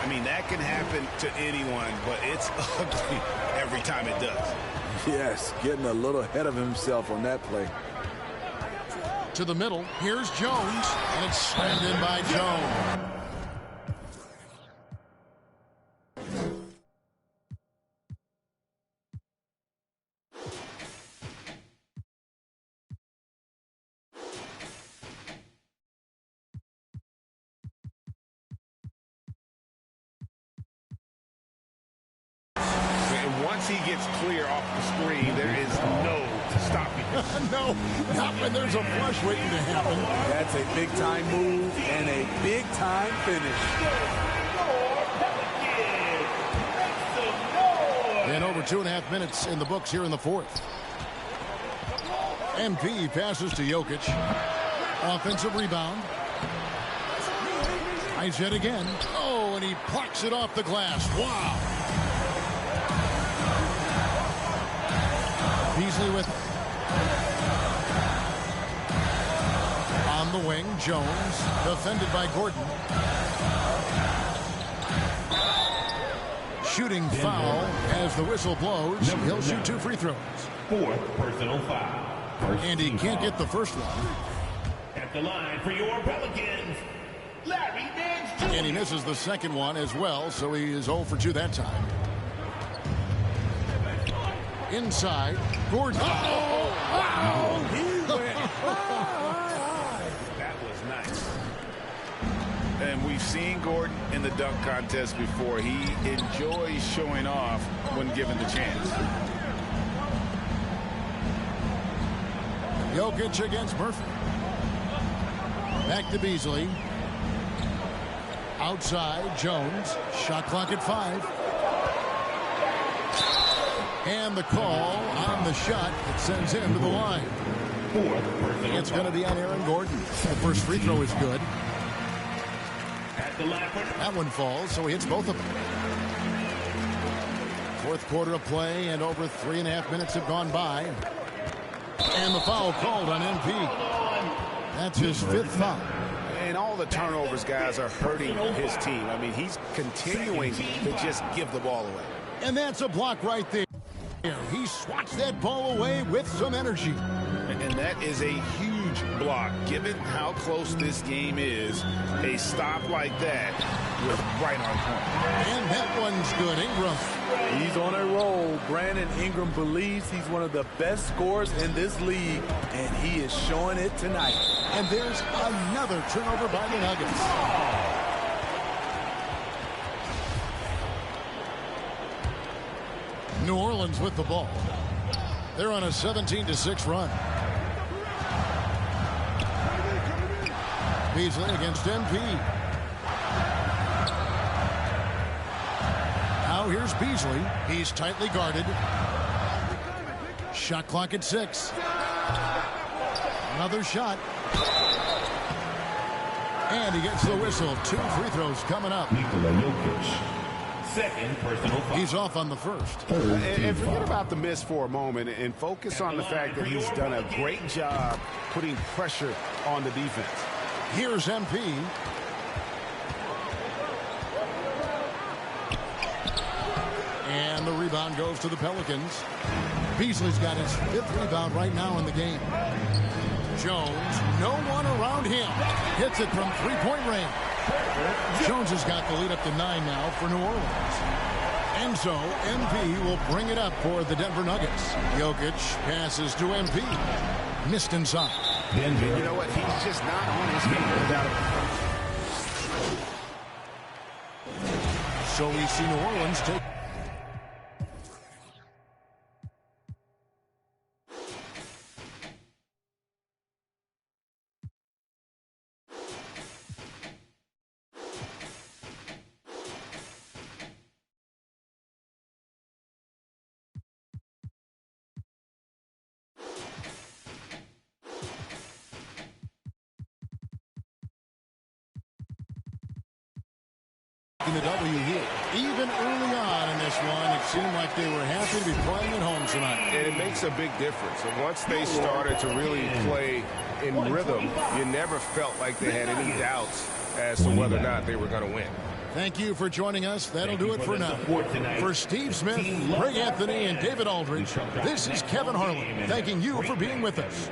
I mean, that can happen to anyone, but it's ugly every time it does. Yes, getting a little ahead of himself on that play. To the middle, here's Jones, and it's slammed in by Jones. Once he gets clear off the screen, there is no stopping him. No, not when there's a flush waiting to happen. That's a big-time move and a big-time finish. And over 2.5 minutes in the books here in the fourth. MP passes to Jokic. Offensive rebound. Nice hit again. Oh, and he plucks it off the glass. Wow. Beasley with on the wing. Jones defended by Gordon. Shooting foul as the whistle blows. He'll shoot 2 free throws. 4th personal foul. And he can't get the first one. At the line for your Pelicans, Larry Nance Jr. And he misses the second one as well, so he is 0 for 2 that time. Inside, Gordon. Oh, wow! He went That was nice. And we've seen Gordon in the dunk contest before. He enjoys showing off when given the chance. Jokic against Murphy. Back to Beasley. Outside, Jones. Shot clock at 5. And the call on the shot that sends him to the line. 4th personal It's going to be on Aaron Gordon. That first free throw is good. At the line for That one falls, so he hits both of them. Fourth quarter of play, and over 3.5 minutes have gone by. And the foul called on MP. That's his 5th foul. And all the turnovers, guys, are hurting his team. I mean, he's continuing to just give the ball away. And that's a block right there. He swats that ball away with some energy. And that is a huge block. Given how close this game is, a stop like that was right on point. And that one's good. Ingram. He's on a roll. Brandon Ingram believes he's one of the best scorers in this league, and he is showing it tonight. And there's another turnover by the Nuggets. New Orleans with the ball. They're on a 17-6 run. Beasley against MP. Now here's Beasley. He's tightly guarded. Shot clock at 6. Another shot. And he gets the whistle. 2 free throws coming up. Nikola Jokic. 2nd personal foul. He's off on the first. And forget about the miss for a moment and focus on the fact that he's done a great job putting pressure on the defense. Here's MP. And the rebound goes to the Pelicans. Beasley's got his 5th rebound right now in the game. Jones, no one around him. Hits it from 3-point range. Jones has got the lead up to 9 now for New Orleans. And so MP will bring it up for the Denver Nuggets. Jokic passes to MP. Missed inside. Denver. You know what? He's just not on his game without it. So we see New Orleans take. The W here. Even early on in this one, it seemed like they were happy to be playing at home tonight. And it makes a big difference. And once they started to really play in rhythm, you never felt like they had any doubts as to whether or not they were going to win. Thank you for joining us. That'll do it for now. For Steve Smith, Greg Anthony, and David Aldridge, this is Kevin Harlan, thanking you for being with us.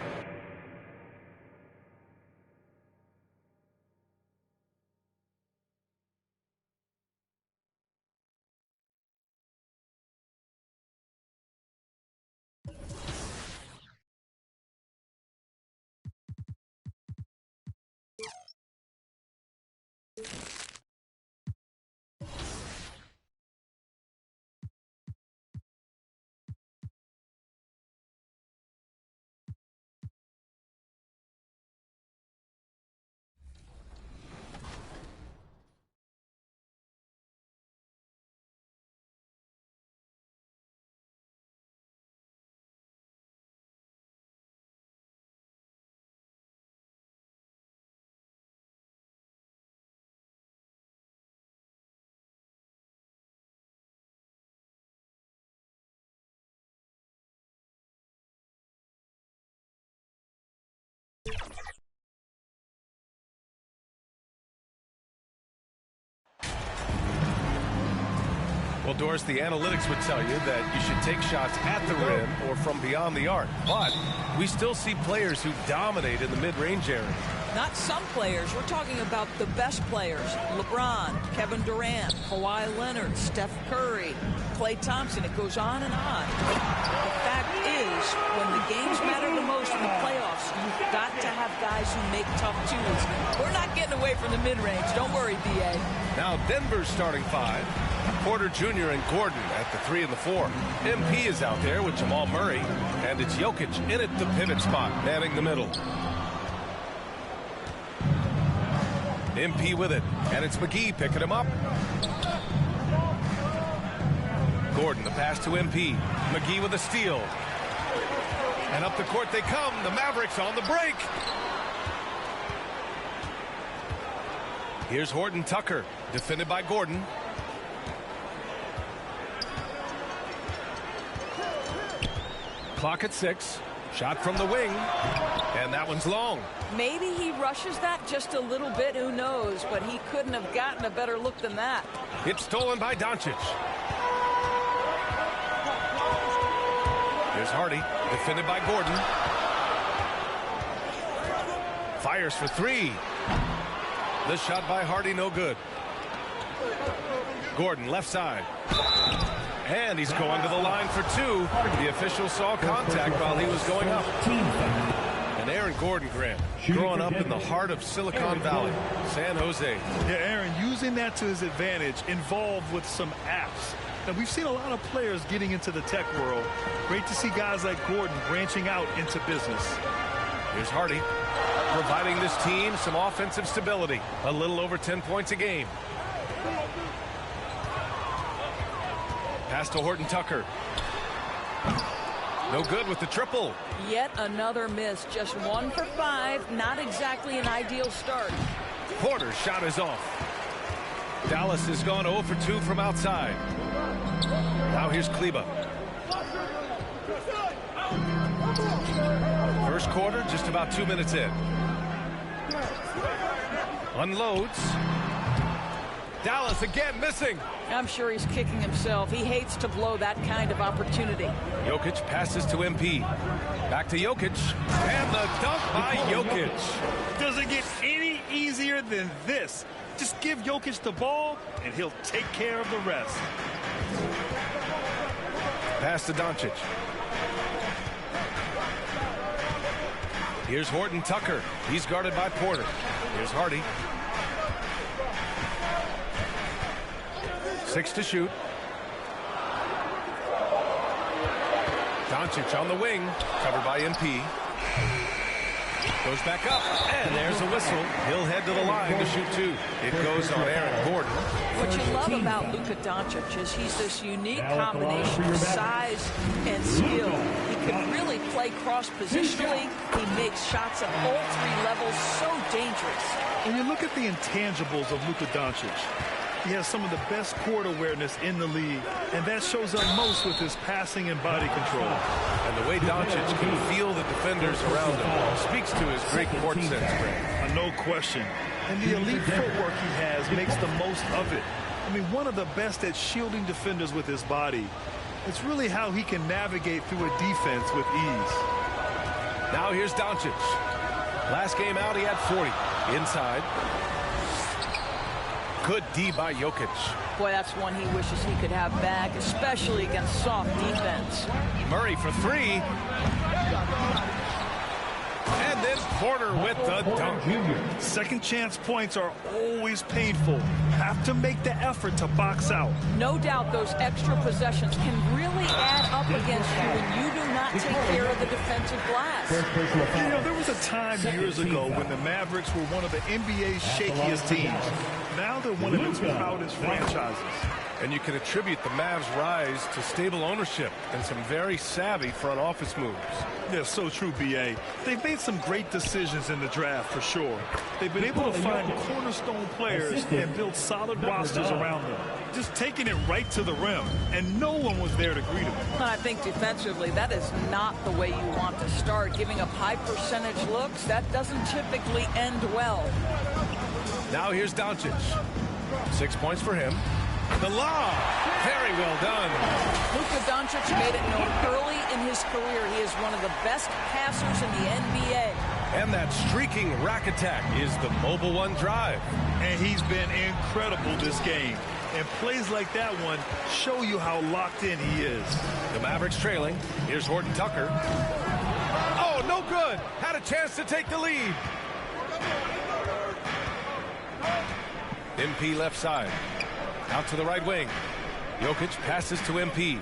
Well, Doris, the analytics would tell you that you should take shots at the rim or from beyond the arc. But we still see players who dominate in the mid-range area. Not some players. We're talking about the best players. LeBron, Kevin Durant, Kawhi Leonard, Steph Curry, Klay Thompson. It goes on and on. The fact is, when the games matter the most in the playoffs, you've got to have guys who make tough twos. We're not getting away from the mid-range. Don't worry, B.A. Now Denver's starting five. Porter Jr. and Gordon at the 3 and the 4. MP is out there with Jamal Murray, and it's Jokic in at the pivot spot, manning the middle. MP with it, and it's McGee picking him up. Gordon, the pass to MP. McGee with a steal. And up the court they come. The Mavericks on the break. Here's Horton Tucker, defended by Gordon. Clock at 6. Shot from the wing. And that one's long. Maybe he rushes that just a little bit. Who knows? But he couldn't have gotten a better look than that. It's stolen by Doncic. Here's Hardy, defended by Gordon. Fires for 3. The shot by Hardy, no good. Gordon, left side. And he's going to the line for 2. The official saw contact while he was going up. And Aaron Gordon, Grant, growing up in the heart of Silicon Valley, San Jose. Yeah, Aaron, using that to his advantage, involved with some apps. Now, we've seen a lot of players getting into the tech world. Great to see guys like Gordon branching out into business. Here's Hardy, providing this team some offensive stability. A little over 10 points a game. Pass to Horton Tucker. No good with the triple. Yet another miss. Just 1 for 5. Not exactly an ideal start. Porter's shot is off. Dallas has gone 0 for 2 from outside. Now here's Kleba. First quarter, just about 2 minutes in. Unloads. Dallas again missing. I'm sure he's kicking himself. He hates to blow that kind of opportunity. Jokic passes to MP. Back to Jokic. And the dunk by Jokic. Does it get any easier than this? Just give Jokic the ball, and he'll take care of the rest. Pass to Doncic. Here's Horton Tucker. He's guarded by Porter. Here's Hardy. 6 to shoot. Doncic on the wing, covered by MP. Goes back up, and there's a whistle. He'll head to the line to shoot 2. It goes on Aaron Gordon. What you love about Luka Doncic is he's this unique combination of size and skill. He can really play cross-positionally. He makes shots at all 3 levels, so dangerous. When you look at the intangibles of Luka Doncic, he has some of the best court awareness in the league, and that shows up most with his passing and body control. And the way Doncic can feel the defenders around him speaks to his great court sense, Greg. No question. And the elite footwork he has makes the most of it. I mean, one of the best at shielding defenders with his body. It's really how he can navigate through a defense with ease. Now here's Doncic. Last game out, he had 40. Inside. Good D by Jokic. Boy, that's one he wishes he could have back, especially against soft defense. Murray for 3. And then Porter with the dunk. Second chance points are always painful. Have to make the effort to box out. No doubt those extra possessions can really add up against you when you do not take care of the defensive glass. You know, there was a time years ago when the Mavericks were one of the NBA's shakiest teams. Now they're one of its proudest franchises. And you can attribute the Mavs' rise to stable ownership and some very savvy front office moves. Yeah, so true, B.A. They've made some great decisions in the draft, for sure. They've been able to find cornerstone players and build solid rosters around them. Just taking it right to the rim, and no one was there to greet him. I think defensively, that is not the way you want to start. Giving up high percentage looks, that doesn't typically end well. Now here's Doncic. 6 points for him. The lob, very well done. Luka Doncic made it known early in his career he is one of the best passers in the NBA. And that streaking rack attack is the mobile one drive. And he's been incredible this game. And plays like that one show you how locked in he is. The Mavericks trailing. Here's Horton Tucker. Oh, no good. Had a chance to take the lead. MP left side. Out to the right wing. Jokic passes to MP.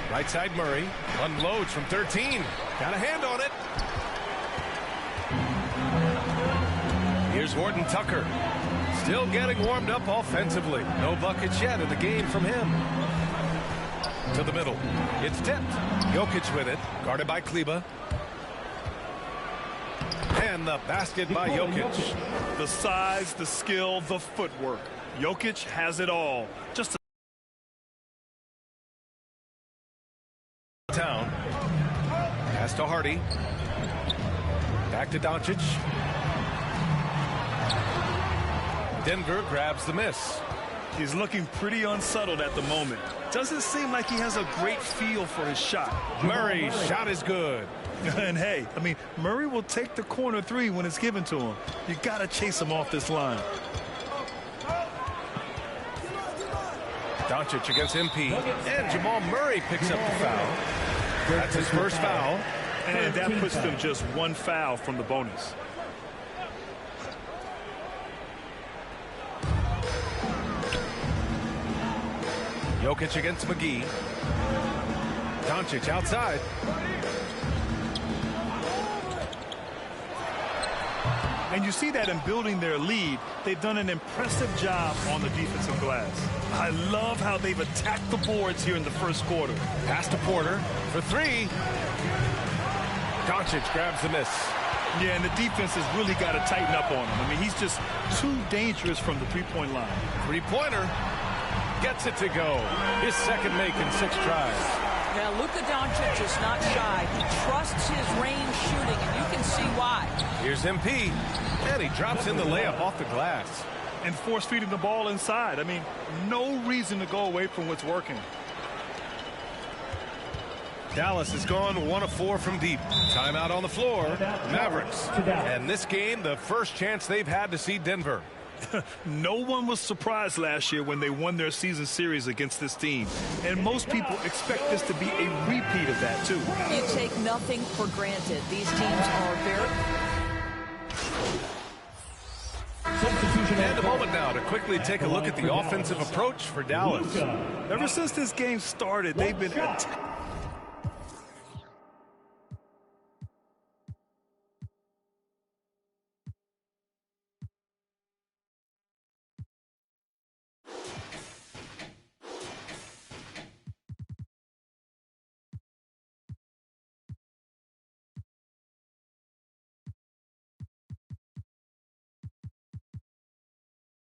Right side Murray. Unloads from 13. Got a hand on it. Here's Horton Tucker. Still getting warmed up offensively. No buckets yet in the game from him. To the middle. It's tipped. Jokic with it. Guarded by Kleber. And the basket by Jokic. The size, the skill, the footwork. Jokic has it all. Just a town. Pass to Hardy. Back to Doncic. Denver grabs the miss. He's looking pretty unsettled at the moment. Doesn't seem like he has a great feel for his shot. Murray's shot is good. And hey, I mean, Murray will take the corner 3 when it's given to him. You got to chase him off this line. Doncic against MP. And Jamal Murray picks up the foul. That's his first foul. And that puts them just 1 foul from the bonus. Jokic against McGee. Doncic outside. And you see that in building their lead, they've done an impressive job on the defensive glass. I love how they've attacked the boards here in the first quarter. Pass to Porter for 3. Doncic grabs the miss. Yeah, and the defense has really got to tighten up on him. I mean, he's just too dangerous from the three-point line. Three-pointer. Gets it to go. His second make in 6 tries. Now, Luka Doncic is not shy. He trusts his range shooting, and you can see why. Here's MP, and he drops in the layup off the glass. And force-feeding the ball inside. I mean, no reason to go away from what's working. Dallas has gone 1 of 4 from deep. Timeout on the floor. Mavericks. And this game, the first chance they've had to see Denver. No one was surprised last year when they won their season series against this team. And most people expect this to be a repeat of that, too. You take nothing for granted. These teams are very... And a moment now to quickly take a look at the offensive approach for Dallas. Ever since this game started, they've been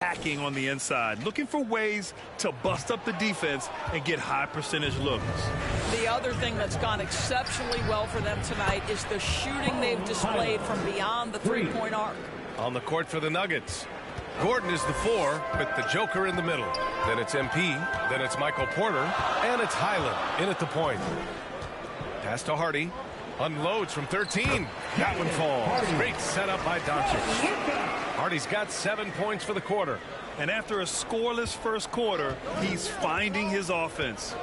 attacking on the inside, looking for ways to bust up the defense and get high percentage looks. The other thing that's gone exceptionally well for them tonight is the shooting they've displayed from beyond the three-point arc. On the court for the Nuggets, Gordon is the 4 with the Joker in the middle. Then it's MP, then it's Michael Porter, and it's Highland in at the point. Pass to Hardy. Unloads from 13. That one falls. Great setup by Doncic. Hardy's got 7 points for the quarter. And after a scoreless first quarter, he's finding his offense.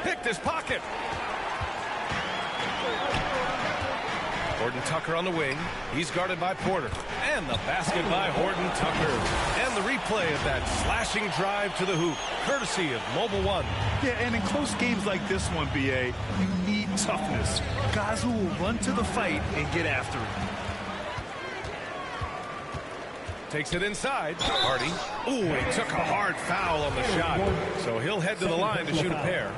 Picked his pocket. Horton Tucker on the wing. He's guarded by Porter. And the basket by Horton Tucker. And the replay of that slashing drive to the hoop, courtesy of Mobile One. Yeah, and in close games like this one, BA, you need toughness. Guys who will run to the fight and get after it. Takes it inside. Hardy. Ooh, he took a hard foul on the shot. So he'll head to the line to shoot a pair.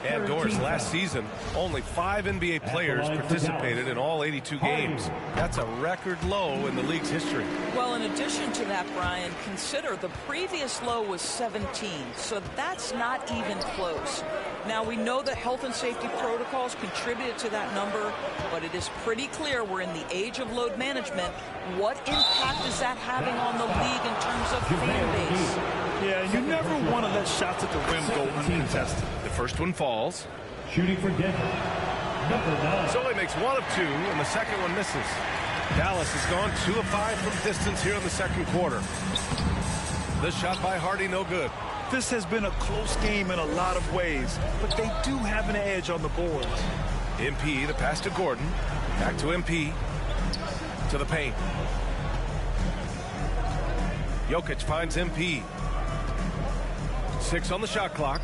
And Doris, last season, only 5 NBA players participated in all 82 games. That's a record low in the league's history. Well, in addition to that, Brian, consider the previous low was 17, so that's not even close. Now, we know that health and safety protocols contributed to that number, but it is pretty clear we're in the age of load management. What impact is that having on the league in terms of fan base? Yeah, you never want to let shots at the rim go uncontested. The first one falls. Shooting for Denver, number 9. So he makes 1 of 2, and the second one misses. Dallas has gone 2 of 5 from distance here in the second quarter. The shot by Hardy, no good. This has been a close game in a lot of ways, but they do have an edge on the boards. MP, the pass to Gordon. Back to MP. To the paint. Jokic finds MP. 6 on the shot clock.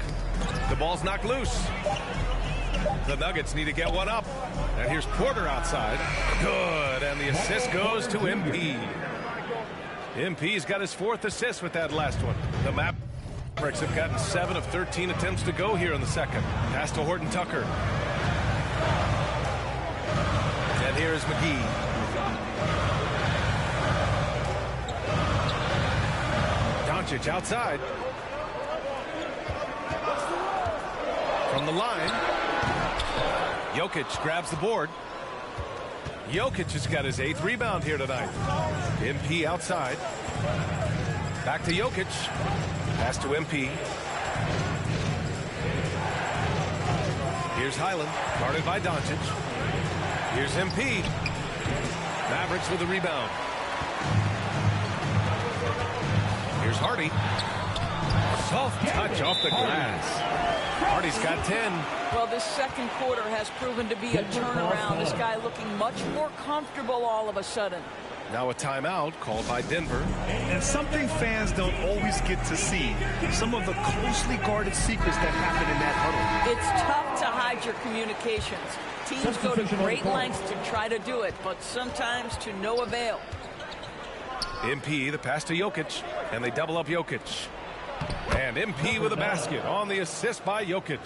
The ball's knocked loose. The Nuggets need to get one up. And here's Porter outside. Good, and the assist goes to MP. MP's got his 4th assist with that last one. The Mavericks have gotten 7 of 13 attempts to go here in the second. Pass to Horton Tucker. And here is McGee. Doncic outside. From the line. Jokic grabs the board. Jokic has got his 8th rebound here tonight. MP outside. Back to Jokic. Pass to MP. Here's Highland, guarded by Doncic. Here's MP. Mavericks with a rebound. Here's Hardy. Soft touch off the glass. Hardy's got 10. Well, this second quarter has proven to be a turnaround. This guy looking much more comfortable all of a sudden. Now a timeout called by Denver. And something fans don't always get to see. Some of the closely guarded secrets that happen in that huddle. It's tough to hide your communications. Teams go to great lengths to try to do it, but sometimes to no avail. MP, the pass to Jokic, and they double up Jokic. And MP with a basket on the assist by Jokic.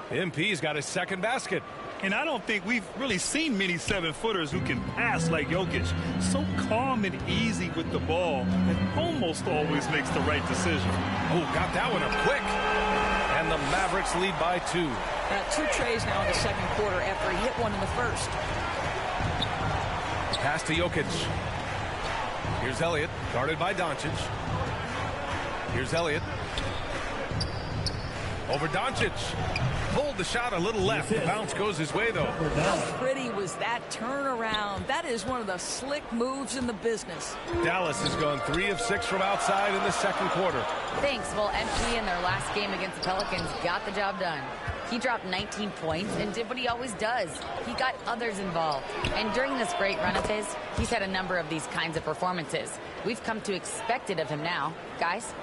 MP's got his 2nd basket. And I don't think we've really seen many 7-footers who can pass like Jokic. So calm and easy with the ball and almost always makes the right decision. Oh, got that one up quick. And the Mavericks lead by 2. 2 trays now in the second quarter after he hit one in the first. Pass to Jokic. Here's Elliott, guarded by Doncic. Here's Elliott. Over Doncic. pulled the shot a little left. The bounce goes his way, though. How pretty was that turnaround? That is one of the slick moves in the business. Dallas has gone 3 of 6 from outside in the second quarter. Thanks. Well, MP in their last game against the Pelicans got the job done. He dropped 19 points and did what he always does. He got others involved. And during this great run of his, he's had a number of these kinds of performances. We've come to expect it of him now. Guys?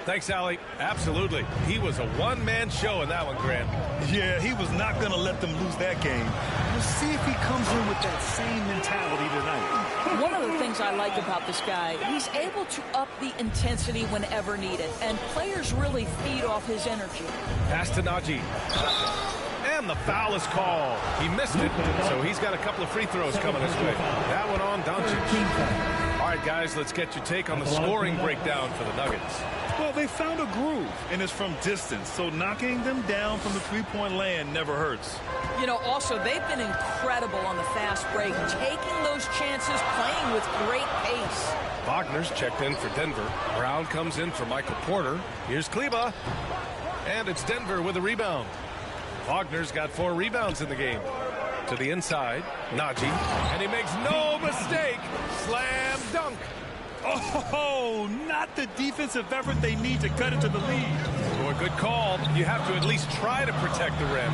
Thanks, Allie. Absolutely. He was a one-man show in that one, Grant. Yeah, he was not going to let them lose that game. We'll see if he comes in with that same mentality tonight. One of the things I like about this guy, he's able to up the intensity whenever needed, and players really feed off his energy. Pass to Najee. And the foul is called. He missed it, so he's got a couple of free throws coming his way. That one on Doncic. All right, guys, let's get your take on the scoring breakdown for the Nuggets. Well, they found a groove, and it's from distance, so knocking them down from the three-point land never hurts. You know, also, they've been incredible on the fast break, taking those chances, playing with great pace. Wagner's checked in for Denver. Brown comes in for Michael Porter. Here's Kleba. And it's Denver with a rebound. Wagner's got 4 rebounds in the game. To the inside, Najee. And he makes no mistake. Slam dunk. Oh, not the defensive effort they need to cut into the lead. Oh, a good call. You have to at least try to protect the rim.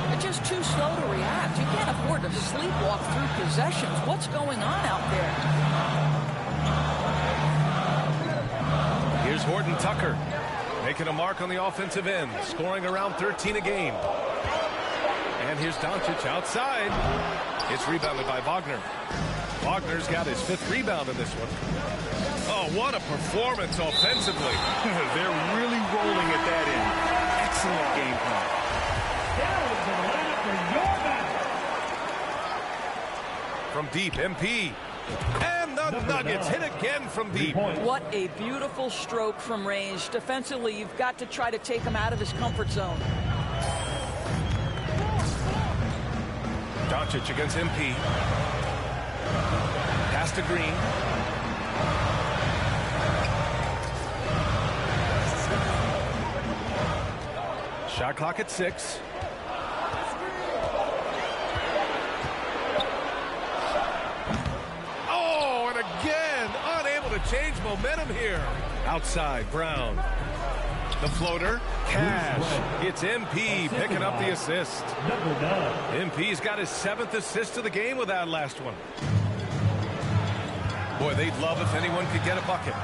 They're just too slow to react. You can't afford to sleepwalk through possessions. What's going on out there? Here's Horton Tucker, making a mark on the offensive end, scoring around 13 a game. And here's Doncic outside. It's rebounded by Wagner. Wagner's got his 5th rebound in this one. Oh, what a performance offensively. They're really rolling at that end. Excellent game plan. From deep, MP. And the Nuggets hit again from deep. What a beautiful stroke from range. Defensively, you've got to try to take him out of his comfort zone. Doncic against MP. Pass to Green. Shot clock at 6. Oh, and again, unable to change momentum here. Outside, Brown. The floater, Cash. It's MP picking up the assist. MP's got his 7th assist of the game with that last one. Boy, they'd love if anyone could get a bucket.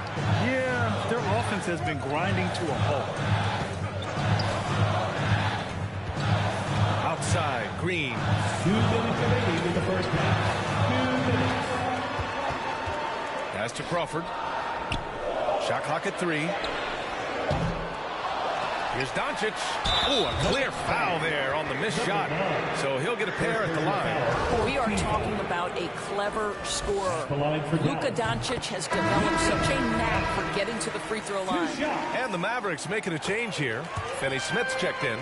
Yeah, their offense has been grinding to a halt. Outside, Green. 2 minutes remaining in the first half. 2 minutes. Pass to Crawford. Shot clock at 3. Here's Doncic. Oh, a clear foul there on the missed shot. So he'll get a pair at the line. We are talking about a clever scorer. Luka Doncic has developed such a knack for getting to the free throw line. And the Mavericks making a change here. Finney Smith's checked in.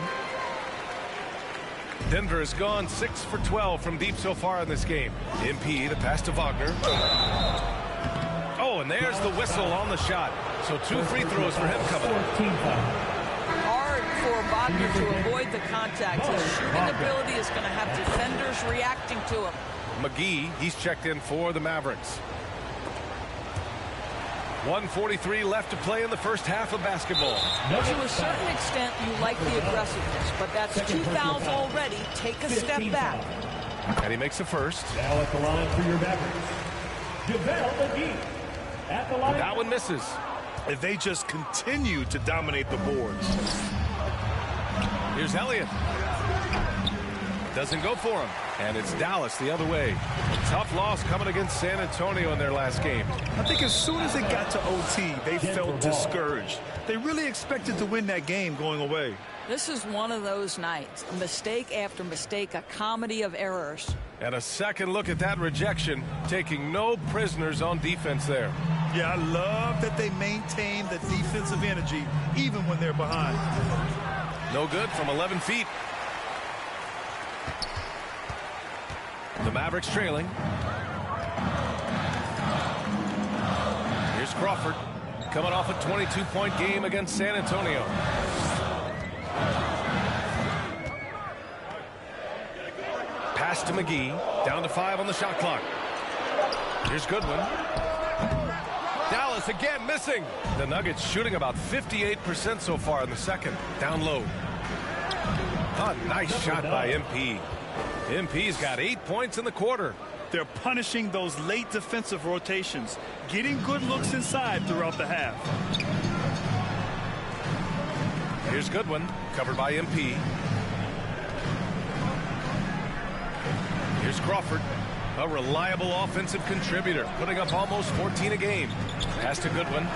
Denver has gone 6 for 12 from deep so far in this game. MP, the pass to Wagner. Oh, and there's the whistle on the shot. So 2 free throws for him coming up. Hard for Wagner to avoid the contact. His shooting ability is going to have defenders reacting to him. McGee, he's checked in for the Mavericks. 1:43 left to play in the first half of basketball. To a certain extent, you like the aggressiveness, but that's 2 fouls already. Take a step back. And he makes the first. Now at the line for your Mavericks, JaVale McGee. At the line. That one misses. If they just continue to dominate the boards. Here's Elliott. Doesn't go for him. And it's Dallas the other way. A tough loss coming against San Antonio in their last game. I think as soon as it got to OT, they felt discouraged. They really expected to win that game going away. This is one of those nights. Mistake after mistake, a comedy of errors. And a second look at that rejection, taking no prisoners on defense there. Yeah, I love that they maintain the defensive energy even when they're behind. No good from 11 feet. The Mavericks trailing. Here's Crawford, coming off a 22-point game against San Antonio. Pass to McGee. Down to 5 on the shot clock. Here's Goodwin. Dallas again missing. The Nuggets shooting about 58% so far in the second. Down low. A nice shot by MP. MP's got 8 points in the quarter. They're punishing those late defensive rotations, getting good looks inside throughout the half. Here's Goodwin, covered by MP. Here's Crawford, a reliable offensive contributor, putting up almost 14 a game. Pass to Goodwin.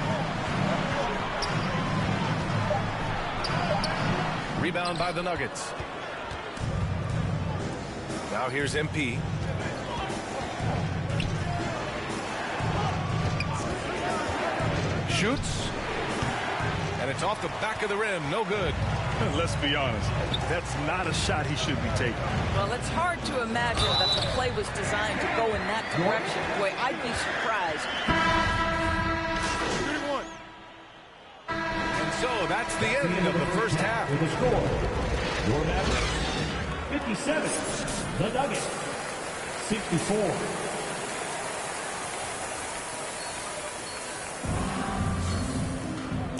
Rebound by the Nuggets. Now here's MP. Shoots. And it's off the back of the rim. No good. Let's be honest. That's not a shot he should be taking. Well, it's hard to imagine that the play was designed to go in that direction. Boy, I'd be surprised. And so that's the end of the first half. With the score, your Mavericks 57, the Nuggets 64.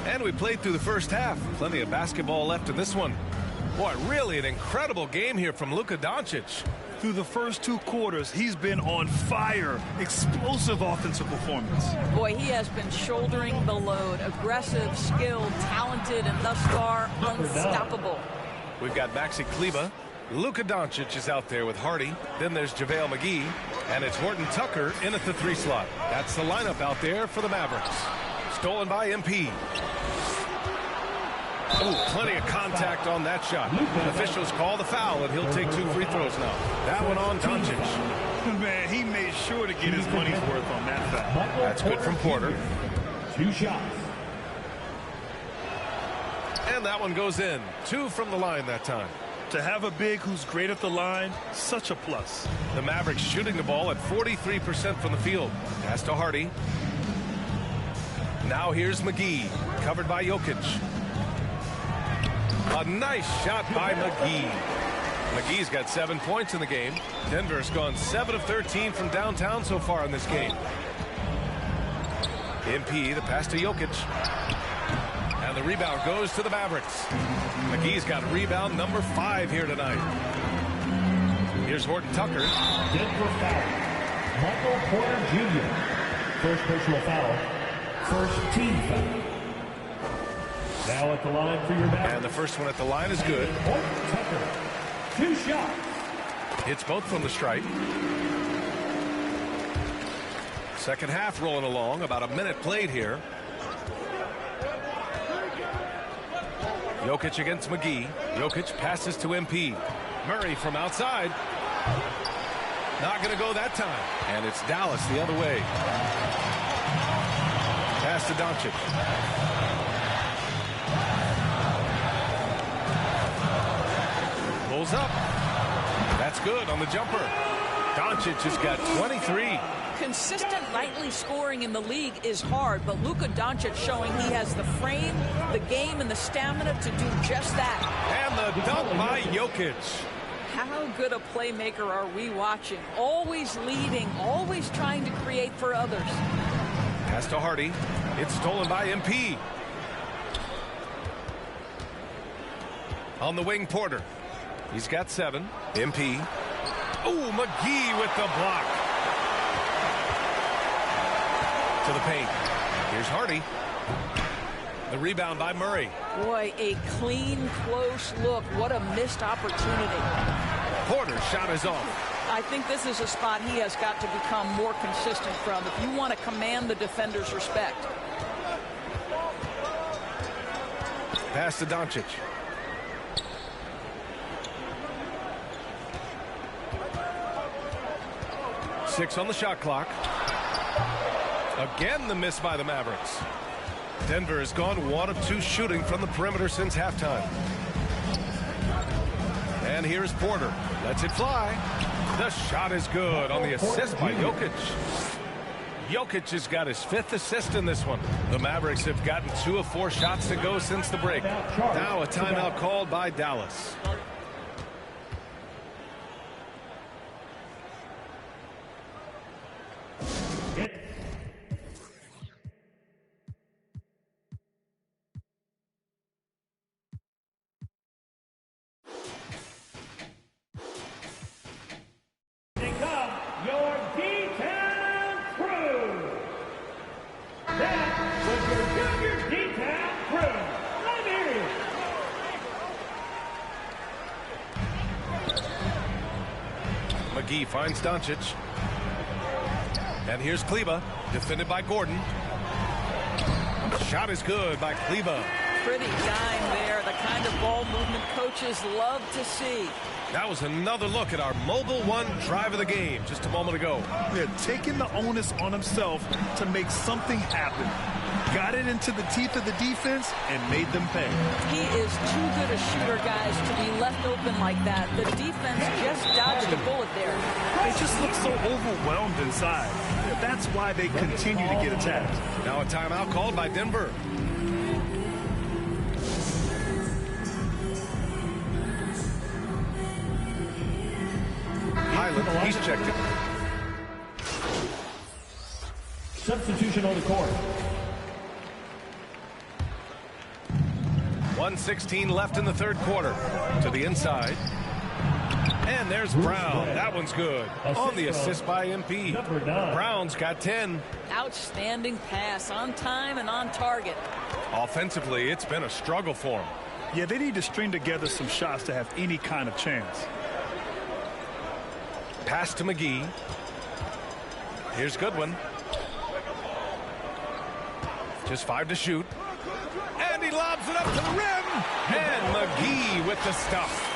And we played through the first half. Plenty of basketball left in this one. Boy, really an incredible game here from Luka Doncic. Through the first 2 quarters, he's been on fire. Explosive offensive performance. Boy, he has been shouldering the load. Aggressive, skilled, talented, and thus far unstoppable. We've got Maxi Kleber. Luka Doncic is out there with Hardy. Then there's JaVale McGee. And it's Horton Tucker in at the 3 slot. That's the lineup out there for the Mavericks. Stolen by MP. Oh, plenty of contact on that shot. Officials call the foul, and he'll take 2 free throws now. That one on Doncic. Man, he made sure to get his money's worth on that foul. That's good from Porter. 2 shots. And that one goes in. 2 from the line that time. To have a big who's great at the line, such a plus. The Mavericks shooting the ball at 43% from the field. Pass to Hardy. Now here's McGee, covered by Jokic. A nice shot by McGee. McGee's got 7 points in the game. Denver's gone 7 of 13 from downtown so far in this game. MP, the pass to Jokic. And the rebound goes to the Mavericks. McGee's got rebound number 5 here tonight. Here's Horton Tucker. Denver foul. Michael Porter Jr. First personal foul. First team foul. Now at the line for your back. And the first one at the line is good. Horton Tucker. 2 shots. Hits both from the stripe. Second half rolling along. About a minute played here. Jokic against McGee. Jokic passes to MP. Murray from outside. Not going to go that time. And it's Dallas the other way. Pass to Doncic. Pulls up. That's good on the jumper. Doncic has got 23. Consistent nightly scoring in the league is hard, but Luka Doncic showing he has the frame, the game, and the stamina to do just that. And the dunk by Jokic. How good a playmaker are we watching? Always leading, always trying to create for others. Pass to Hardy. It's stolen by MP. On the wing, Porter. He's got 7. MP. Oh, McGee with the block. To the paint. Here's Hardy. The rebound by Murray. Boy, a clean, close look. What a missed opportunity. Porter's shot is off. I think this is a spot he has got to become more consistent from if you want to command the defender's respect. Pass to Doncic. Six on the shot clock. Again, the miss by the Mavericks. Denver has gone 1 of 2 shooting from the perimeter since halftime. And here's Porter. Lets it fly. The shot is good on the assist by Jokic. Jokic has got his 5th assist in this one. The Mavericks have gotten 2 of 4 shots to go since the break. Now a timeout called by Dallas. hit. Your D-Town crew. That was your Junior D-Town crew. Let me hear it. McGee finds Doncic. And here's Kleba, defended by Gordon. Shot is good by Kleba. Pretty dime there, the kind of ball movement coaches love to see. That was another look at our Mobile One drive of the game just a moment ago. Yeah, taking the onus on himself to make something happen. Got it into the teeth of the defense and made them pay. He is too good a shooter, guys, to be left open like that. The defense just dodged a bullet there. They just look so overwhelmed inside. Yeah, that's why they continue to get attacked. Now a timeout called by Denver. Highland, he's checked it. Substitution on the court. 1:16 left in the third quarter. To the inside. And there's Brown. That one's good. On the assist by MP. Brown's got 10. Outstanding pass, on time and on target. Offensively, it's been a struggle for him. Yeah, they need to string together some shots to have any kind of chance. Pass to McGee. Here's Goodwin. Just 5 to shoot. And he lobs it up to the rim. And McGee with the stuff.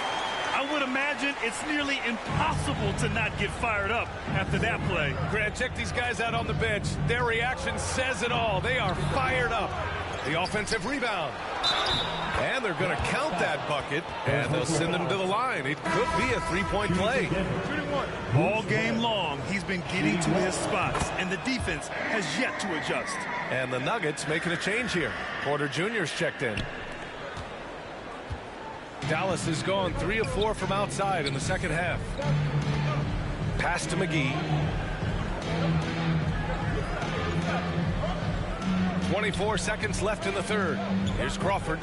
I would imagine it's nearly impossible to not get fired up after that play. Grant, check these guys out on the bench. Their reaction says it all. They are fired up. The offensive rebound. And they're going to count that bucket, and they'll send him to the line. It could be a three-point play. All game long, he's been getting to his spots, and the defense has yet to adjust. And the Nuggets making a change here. Porter Jr.'s checked in. Dallas has gone 3 of 4 from outside in the second half. Pass to McGee. 24 seconds left in the third. Here's Crawford.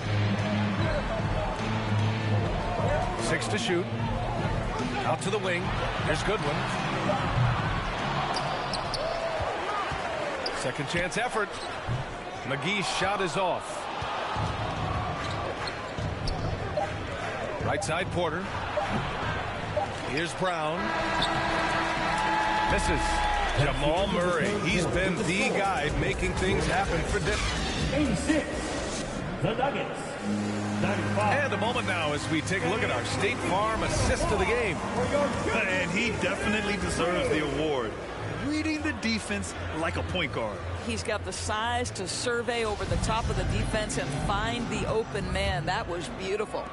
6 to shoot. Out to the wing. Here's Goodwin. Second chance effort. McGee's shot is off. Right side, Porter. Here's Brown. Misses. Jamal Murray. He's been the guy making things happen for Denver. 86. The Nuggets. 95. And a moment now as we take a look at our State Farm assist of the game. And he definitely deserves the award. Reading the defense like a point guard. He's got the size to survey over the top of the defense and find the open man. That was beautiful.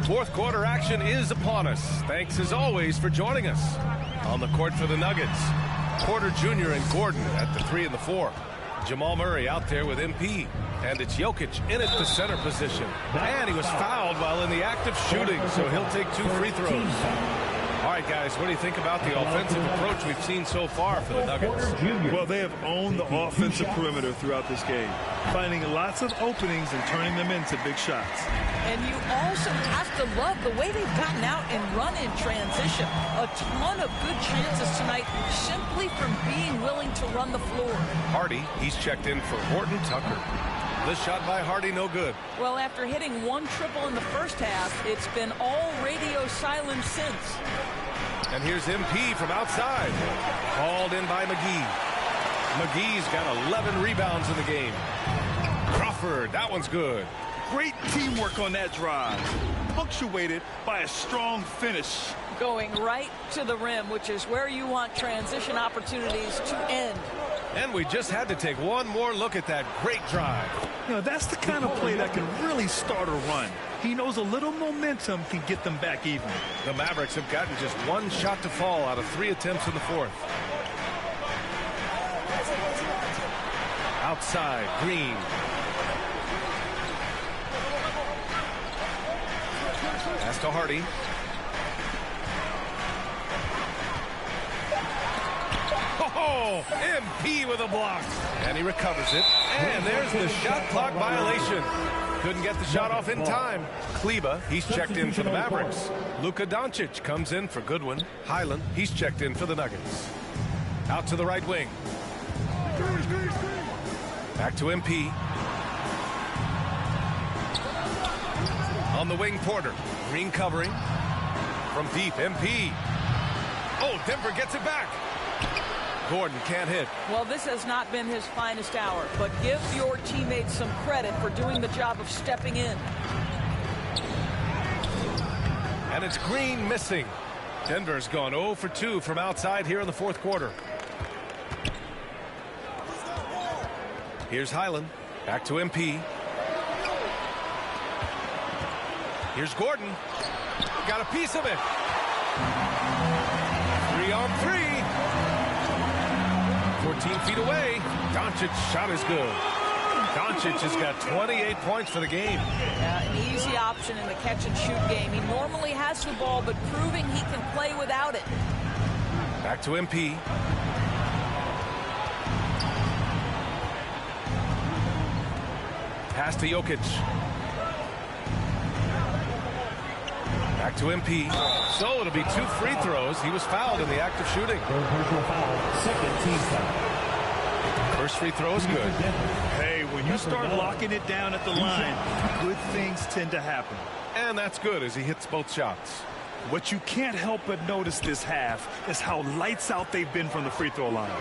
Fourth quarter action is upon us. Thanks as always for joining us. On the court for the Nuggets, Porter Jr. and Gordon at the 3 and the 4. Jamal Murray out there with MP. And it's Jokic in at the center position. And he was fouled while in the act of shooting, so he'll take 2 free throws. All right, guys, what do you think about the offensive approach we've seen so far for the Nuggets? Well, they have owned the offensive perimeter throughout this game, finding lots of openings and turning them into big shots. And you also have to love the way they've gotten out and run in transition. A ton of good chances tonight simply from being willing to run the floor. Hardy, he's checked in for Horton Tucker. The shot by Hardy, no good. Well, after hitting 1 triple in the first half, it's been all radio silence since. And here's MP from outside. Called in by McGee. McGee's got 11 rebounds in the game. Crawford, that one's good. Great teamwork on that drive, punctuated by a strong finish. Going right to the rim, which is where you want transition opportunities to end. And we just had to take one more look at that great drive. You know, that's the kind of play that can really start a run. He knows a little momentum can get them back even. The Mavericks have gotten just 1 shot to fall out of 3 attempts in the fourth. Outside, Green. Pass to Hardy. roll. MP with a block. And he recovers it. And there's the shot clock violation. Couldn't get the shot off in time. Kleba, he's checked in for the Mavericks. Luka Doncic comes in for Goodwin. Highland, he's checked in for the Nuggets. Out to the right wing. Back to MP. On the wing, Porter. Green covering. From deep, MP. Oh, Denver gets it back. Gordon can't hit. Well, this has not been his finest hour, but give your teammates some credit for doing the job of stepping in. And it's Green missing. Denver's gone 0 for 2 from outside here in the fourth quarter. Here's Highland. Back to MP. Here's Gordon. Got a piece of it. 3-on-3. 14 feet away. Doncic's shot is good. Doncic has got 28 points for the game. An easy option in the catch-and-shoot game. He normally has the ball, but proving he can play without it. Back to MP. Pass to Jokic. Back to MP. So it'll be 2 free throws. He was fouled in the act of shooting. Second team foul. First free throw is good. Hey, when you start locking it down at the line, good things tend to happen. And that's good as he hits both shots. What you can't help but notice this half is how lights out they've been from the free throw line.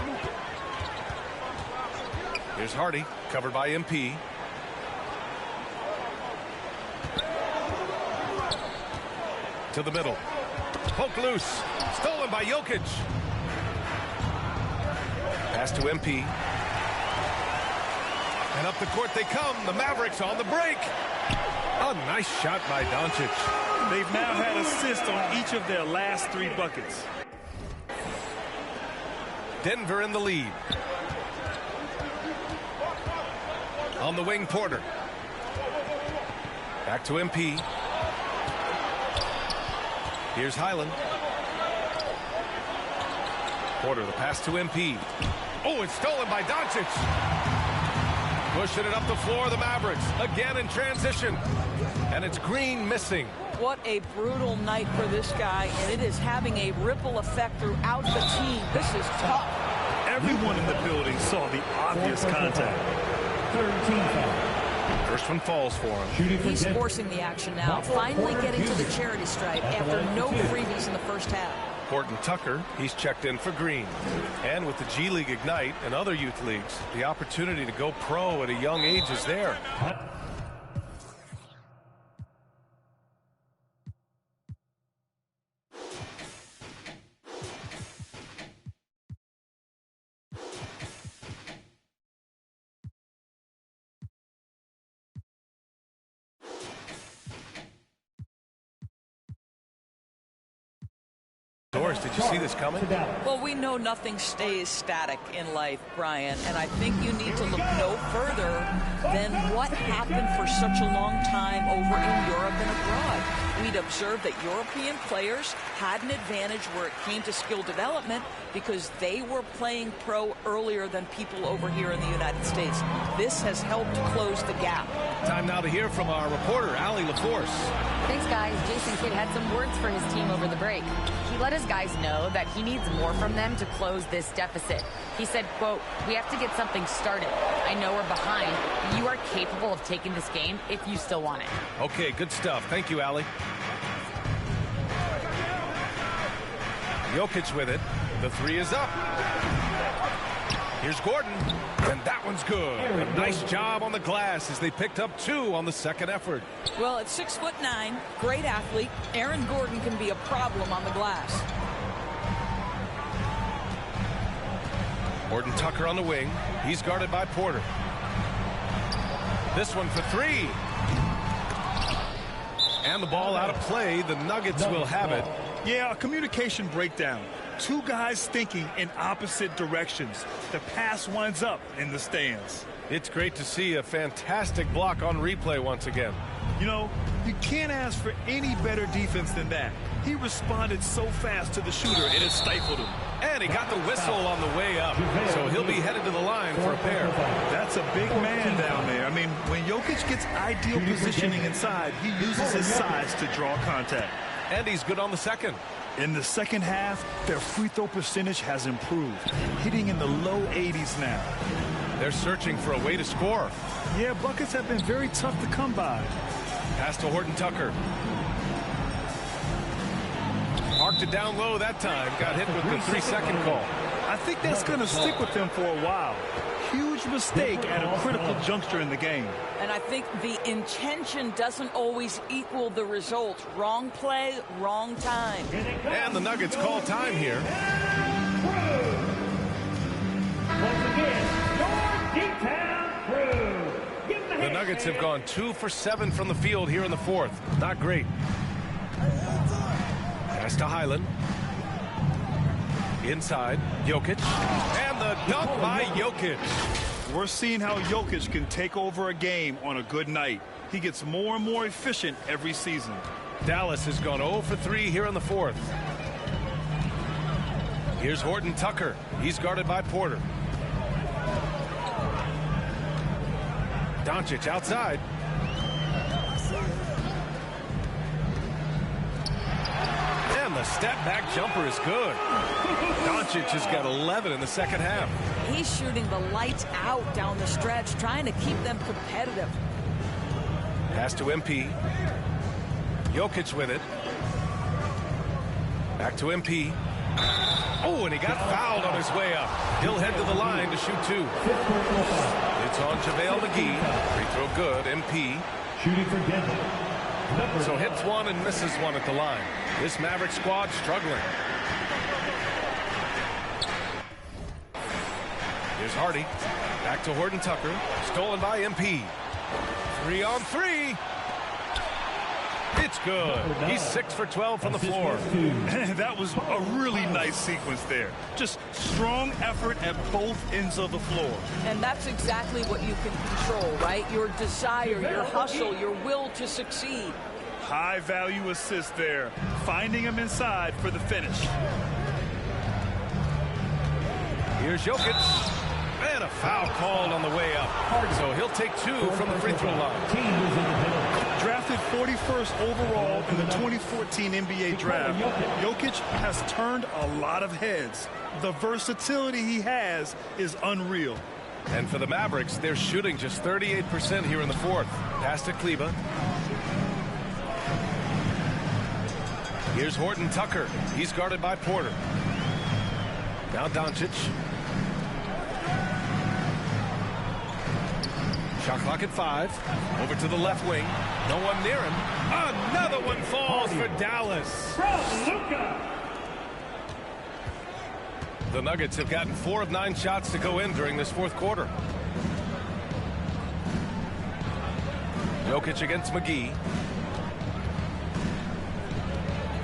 Here's Hardy, covered by MP. To the middle. Poke loose. Stolen by Jokic. Pass to MP. And up the court they come. The Mavericks on the break. A nice shot by Doncic. They've now had assists on each of their last 3 buckets. Denver in the lead. On the wing, Porter. Back to MP. Here's Highland. Porter, the pass to MP. Oh, it's stolen by Doncic. Pushing it up the floor, the Mavericks. Again in transition. And it's Green missing. What a brutal night for this guy, and it is having a ripple effect throughout the team. This is tough. Everyone in the building saw the obvious contact. Third team foul. First one falls for him. He's forcing the action now, finally getting to the charity stripe after no freebies in the first half. Horton Tucker, he's checked in for Green. And with the G League Ignite and other youth leagues, the opportunity to go pro at a young age is there. Doris, did you see this coming? Well, we know nothing stays static in life, Brian, and I think you need to look no further than what happened for such a long time over in Europe and abroad. We'd observed that European players had an advantage where it came to skill development because they were playing pro earlier than people over here in the United States. This has helped close the gap. Time now to hear from our reporter, Allie LaForce. Thanks, guys. Jason Kidd had some words for his team over the break. He let his guys know that he needs more from them to close this deficit. He said, quote, "We have to get something started. I know we're behind, but you are capable of taking this game if you still want it." Okay, good stuff. Thank you, Allie. Jokic with it. The 3 is up. Here's Gordon. And that one's good. A nice job on the glass as they picked up 2 on the second effort. Well, at 6'9", great athlete, Aaron Gordon can be a problem on the glass. Horton Tucker on the wing. He's guarded by Porter. This one for 3. And the ball out of play. The Nuggets will have it. Yeah, a communication breakdown. 2 guys thinking in opposite directions. The pass winds up in the stands. It's great to see a fantastic block on replay once again. You know, you can't ask for any better defense than that. He responded so fast to the shooter, it has stifled him. And he got the whistle on the way up. headed to the line for a pair. That's a big man down there. I mean, when Jokic gets ideal positioning inside, he uses his size to draw contact. And he's good on the second. In the second half, their free throw percentage has improved, hitting in the low 80s now. They're searching for a way to score. Yeah, buckets have been very tough to come by. Pass to Horton Tucker. Parked it down low that time. Got hit with the 3-second call. I think that's going to stick with them for a while. Huge mistake at a critical juncture in the game. And I think the intention doesn't always equal the result. Wrong play, wrong time. And the Nuggets call time here. The Nuggets have gone 2 for 7 from the field here in the fourth. Not great. Pass to Highland. Inside, Jokic. And the dunk by Jokic. We're seeing how Jokic can take over a game on a good night. He gets more and more efficient every season. Dallas has gone 0 for 3 here in the fourth. Here's Horton Tucker. He's guarded by Porter. Doncic outside. And the step-back jumper is good. Doncic has got 11 in the second half. He's shooting the lights out down the stretch, trying to keep them competitive. Pass to MP. Jokic with it. Back to MP. Oh, and he got fouled on his way up. He'll head to the line to shoot 2. It's on JaVale McGee. Free throw good. MP. Shooting for Denver. So hits 1 and misses 1 at the line. This Maverick squad struggling. Here's Hardy. Back to Horton Tucker. Stolen by MP. 3 on 3. It's good. He's 6 for 12 from the floor. That was a really nice sequence there. Just strong effort at both ends of the floor. And that's exactly what you can control, right? Your desire, your hustle, your will to succeed. High value assist there. Finding him inside for the finish. Here's Jokic. And a foul called on the way up. So he'll take 2 from the free throw line. Drafted 41st overall in the 2014 NBA draft, Jokic has turned a lot of heads. The versatility he has is unreal. And for the Mavericks, they're shooting just 38% here in the fourth. Pass to Kleba. Here's Horton Tucker. He's guarded by Porter. Now Doncic. Shot clock at 5. Over to the left wing. No one near him. Another one falls for Dallas. The Nuggets have gotten 4 of 9 shots to go in during this fourth quarter. Jokic against McGee.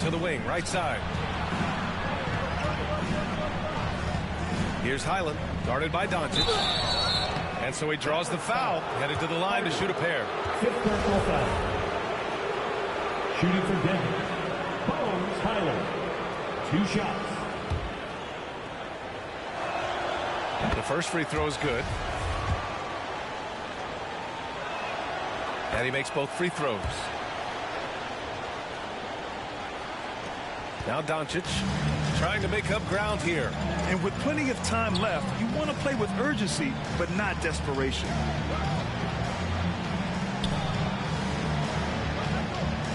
To the wing, right side. Here's Highland, guarded by Doncic. And so he draws the foul, headed to the line to shoot a pair. 5th personal foul. Shooting for Denver. Bones Highland. 2 shots. The first free throw is good. And he makes both free throws. Now Doncic trying to make up ground here. And with plenty of time left, you want to play with urgency, but not desperation.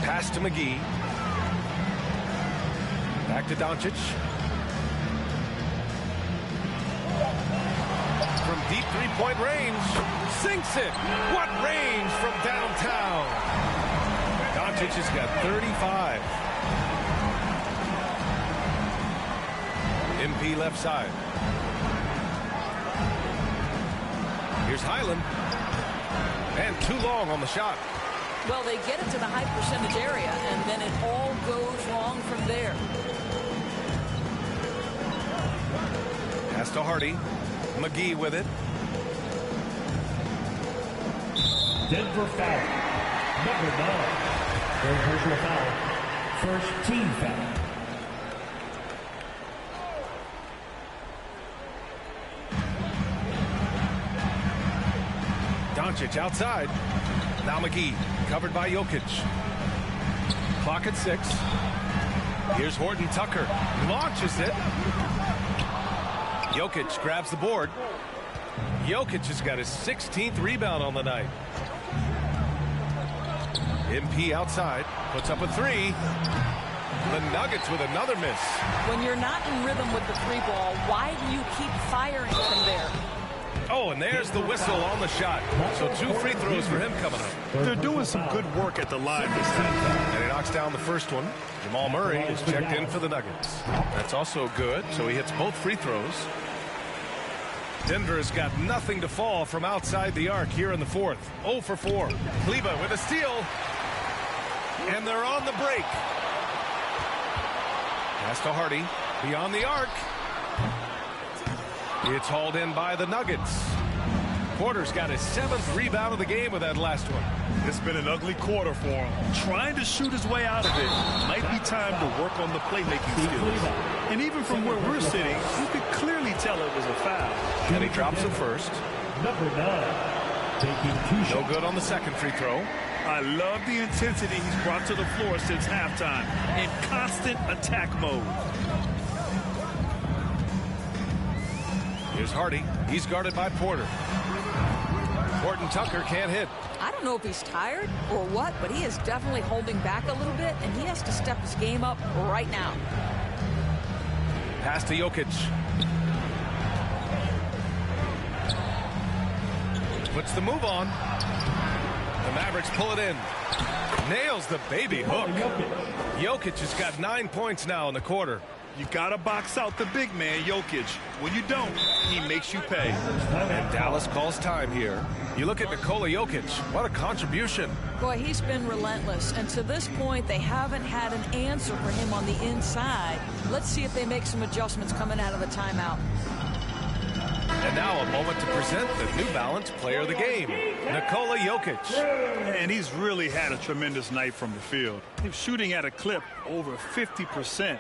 Pass to McGee. Back to Doncic. From deep three-point range. Sinks it. What range from downtown. Doncic has got 35. MP left side. Here's Highland. And too long on the shot. Well, they get it to the high percentage area, and then it all goes wrong from there. Pass to Hardy. McGee with it. Denver foul. Number 9. Third personal foul. First team foul. Doncic outside. Now McGee, covered by Jokic. Clock at 6. Here's Horton Tucker. Launches it. Jokic grabs the board. Jokic has got his 16th rebound on the night. MP outside. Puts up a 3. The Nuggets with another miss. When you're not in rhythm with the 3-ball, why do you keep firing from there? Oh, and there's the whistle on the shot. So 2 free throws for him coming up. They're doing some good work at the line this time. And he knocks down the first one. Jamal Murray is checked in for the Nuggets. That's also good, so he hits both free throws. Denver has got nothing to fall from outside the arc here in the fourth. 0 for 4. Kleba with a steal. And they're on the break. Pass to Hardy. Beyond the arc. It's hauled in by the Nuggets. Porter's got his 7th rebound of the game with that last one. It's been an ugly quarter for him. Trying to shoot his way out of it. Might be time to work on the playmaking skills. And even from where we're sitting, you could clearly tell it was a foul. And he drops it first. Number 9, taking 2 shots. No good on the second free throw. I love the intensity he's brought to the floor since halftime. In constant attack mode. Here's Hardy. He's guarded by Porter. Horton Tucker can't hit. I don't know if he's tired or what, but he is definitely holding back a little bit, and he has to step his game up right now. Pass to Jokic. Puts the move on. The Mavericks pull it in. Nails the baby hook. Jokic has got 9 points now in the quarter. You got to box out the big man, Jokic. When you don't, he makes you pay. And Dallas calls time here. You look at Nikola Jokic. What a contribution. Boy, he's been relentless. And to this point, they haven't had an answer for him on the inside. Let's see if they make some adjustments coming out of the timeout. And now a moment to present the New Balance Player of the Game, Nikola Jokic. And he's really had a tremendous night from the field. He's shooting at a clip over 50%.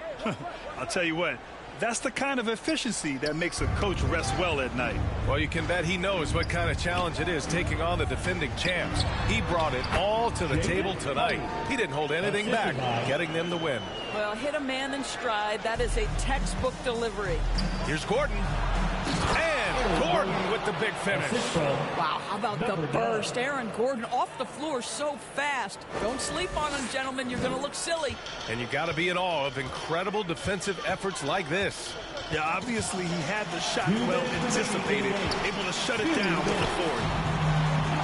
I'll tell you what, that's the kind of efficiency that makes a coach rest well at night. Well, you can bet he knows what kind of challenge it is taking on the defending champs. He brought it all to the table tonight. He didn't hold anything back, getting them the win. Well, hit a man in stride. That is a textbook delivery. Here's Gordon. And Gordon with the big finish. Wow, how about the burst? Aaron Gordon off the floor so fast. Don't sleep on him, gentlemen. You're going to look silly. And you got to be in awe of incredible defensive efforts like this. Yeah, obviously he had the shot well anticipated, able to shut it down with the forward.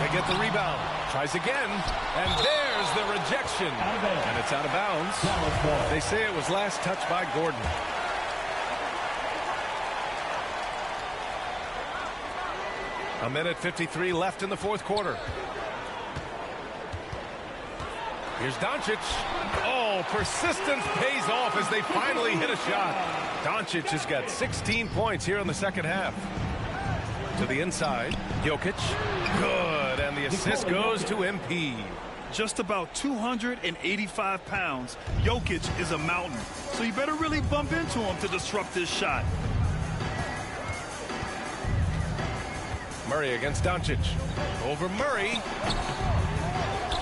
They get the rebound. Tries again. And there's the rejection. And it's out of bounds. They say it was last touched by Gordon. A minute 53 left in the fourth quarter. Here's Doncic. Oh, persistence pays off as they finally hit a shot. Doncic has got 16 points here in the second half. To the inside, Jokic. Good, and the assist goes to MP. Just about 285 pounds, Jokic is a mountain, so you better really bump into him to disrupt this shot. Murray against Doncic. Over Murray.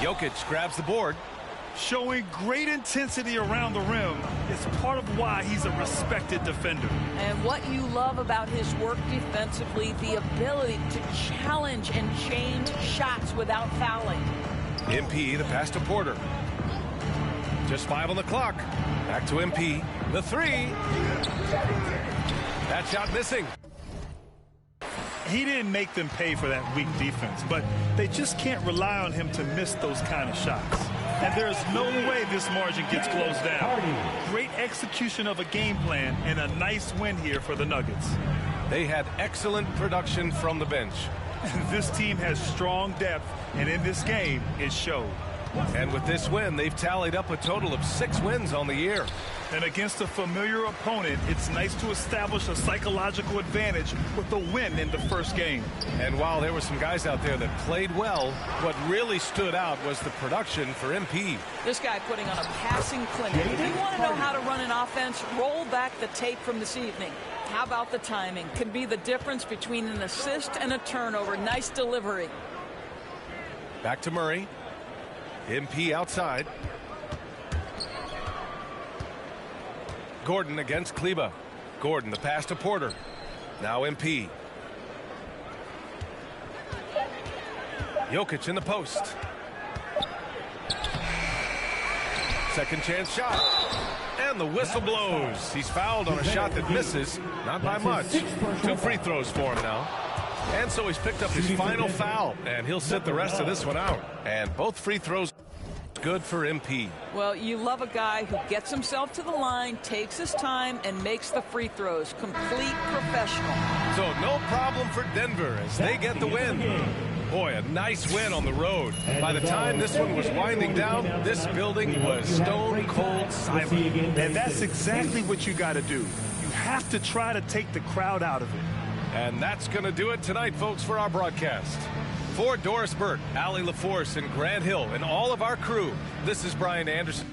Jokic grabs the board. Showing great intensity around the rim is part of why he's a respected defender. And what you love about his work defensively, the ability to challenge and change shots without fouling. MP, the pass to Porter. Just 5 on the clock. Back to MP. The 3. That shot missing. He didn't make them pay for that weak defense, but they just can't rely on him to miss those kind of shots. And there's no way this margin gets closed down. Great execution of a game plan and a nice win here for the Nuggets. They had excellent production from the bench. This team has strong depth, and in this game, it showed. And with this win, they've tallied up a total of 6 wins on the year. And against a familiar opponent, it's nice to establish a psychological advantage with the win in the first game. And while there were some guys out there that played well, what really stood out was the production for MP. This guy putting on a passing clinic. If you want to know how to run an offense, roll back the tape from this evening. How about the timing? Can be the difference between an assist and a turnover. Nice delivery. Back to Murray. MP outside. Gordon against Kleba. Gordon, the pass to Porter. Now MP. Jokic in the post. Second chance shot. And the whistle blows. He's fouled on a shot that misses. Not by much. 2 free throws for him now. And so he's picked up his final foul. And he'll sit the rest of this one out. And both free throws good for MP. Well, you love a guy who gets himself to the line, takes his time, and makes the free throws. Complete professional. So no problem for Denver as they get the win. Boy, a nice win on the road. By the time this one was winding down, this building was stone cold silent. And that's exactly what you got to do. You have to try to take the crowd out of it. And that's going to do it tonight, folks, for our broadcast. For Doris Burke, Allie LaForce, and Grant Hill, and all of our crew, this is Brian Anderson.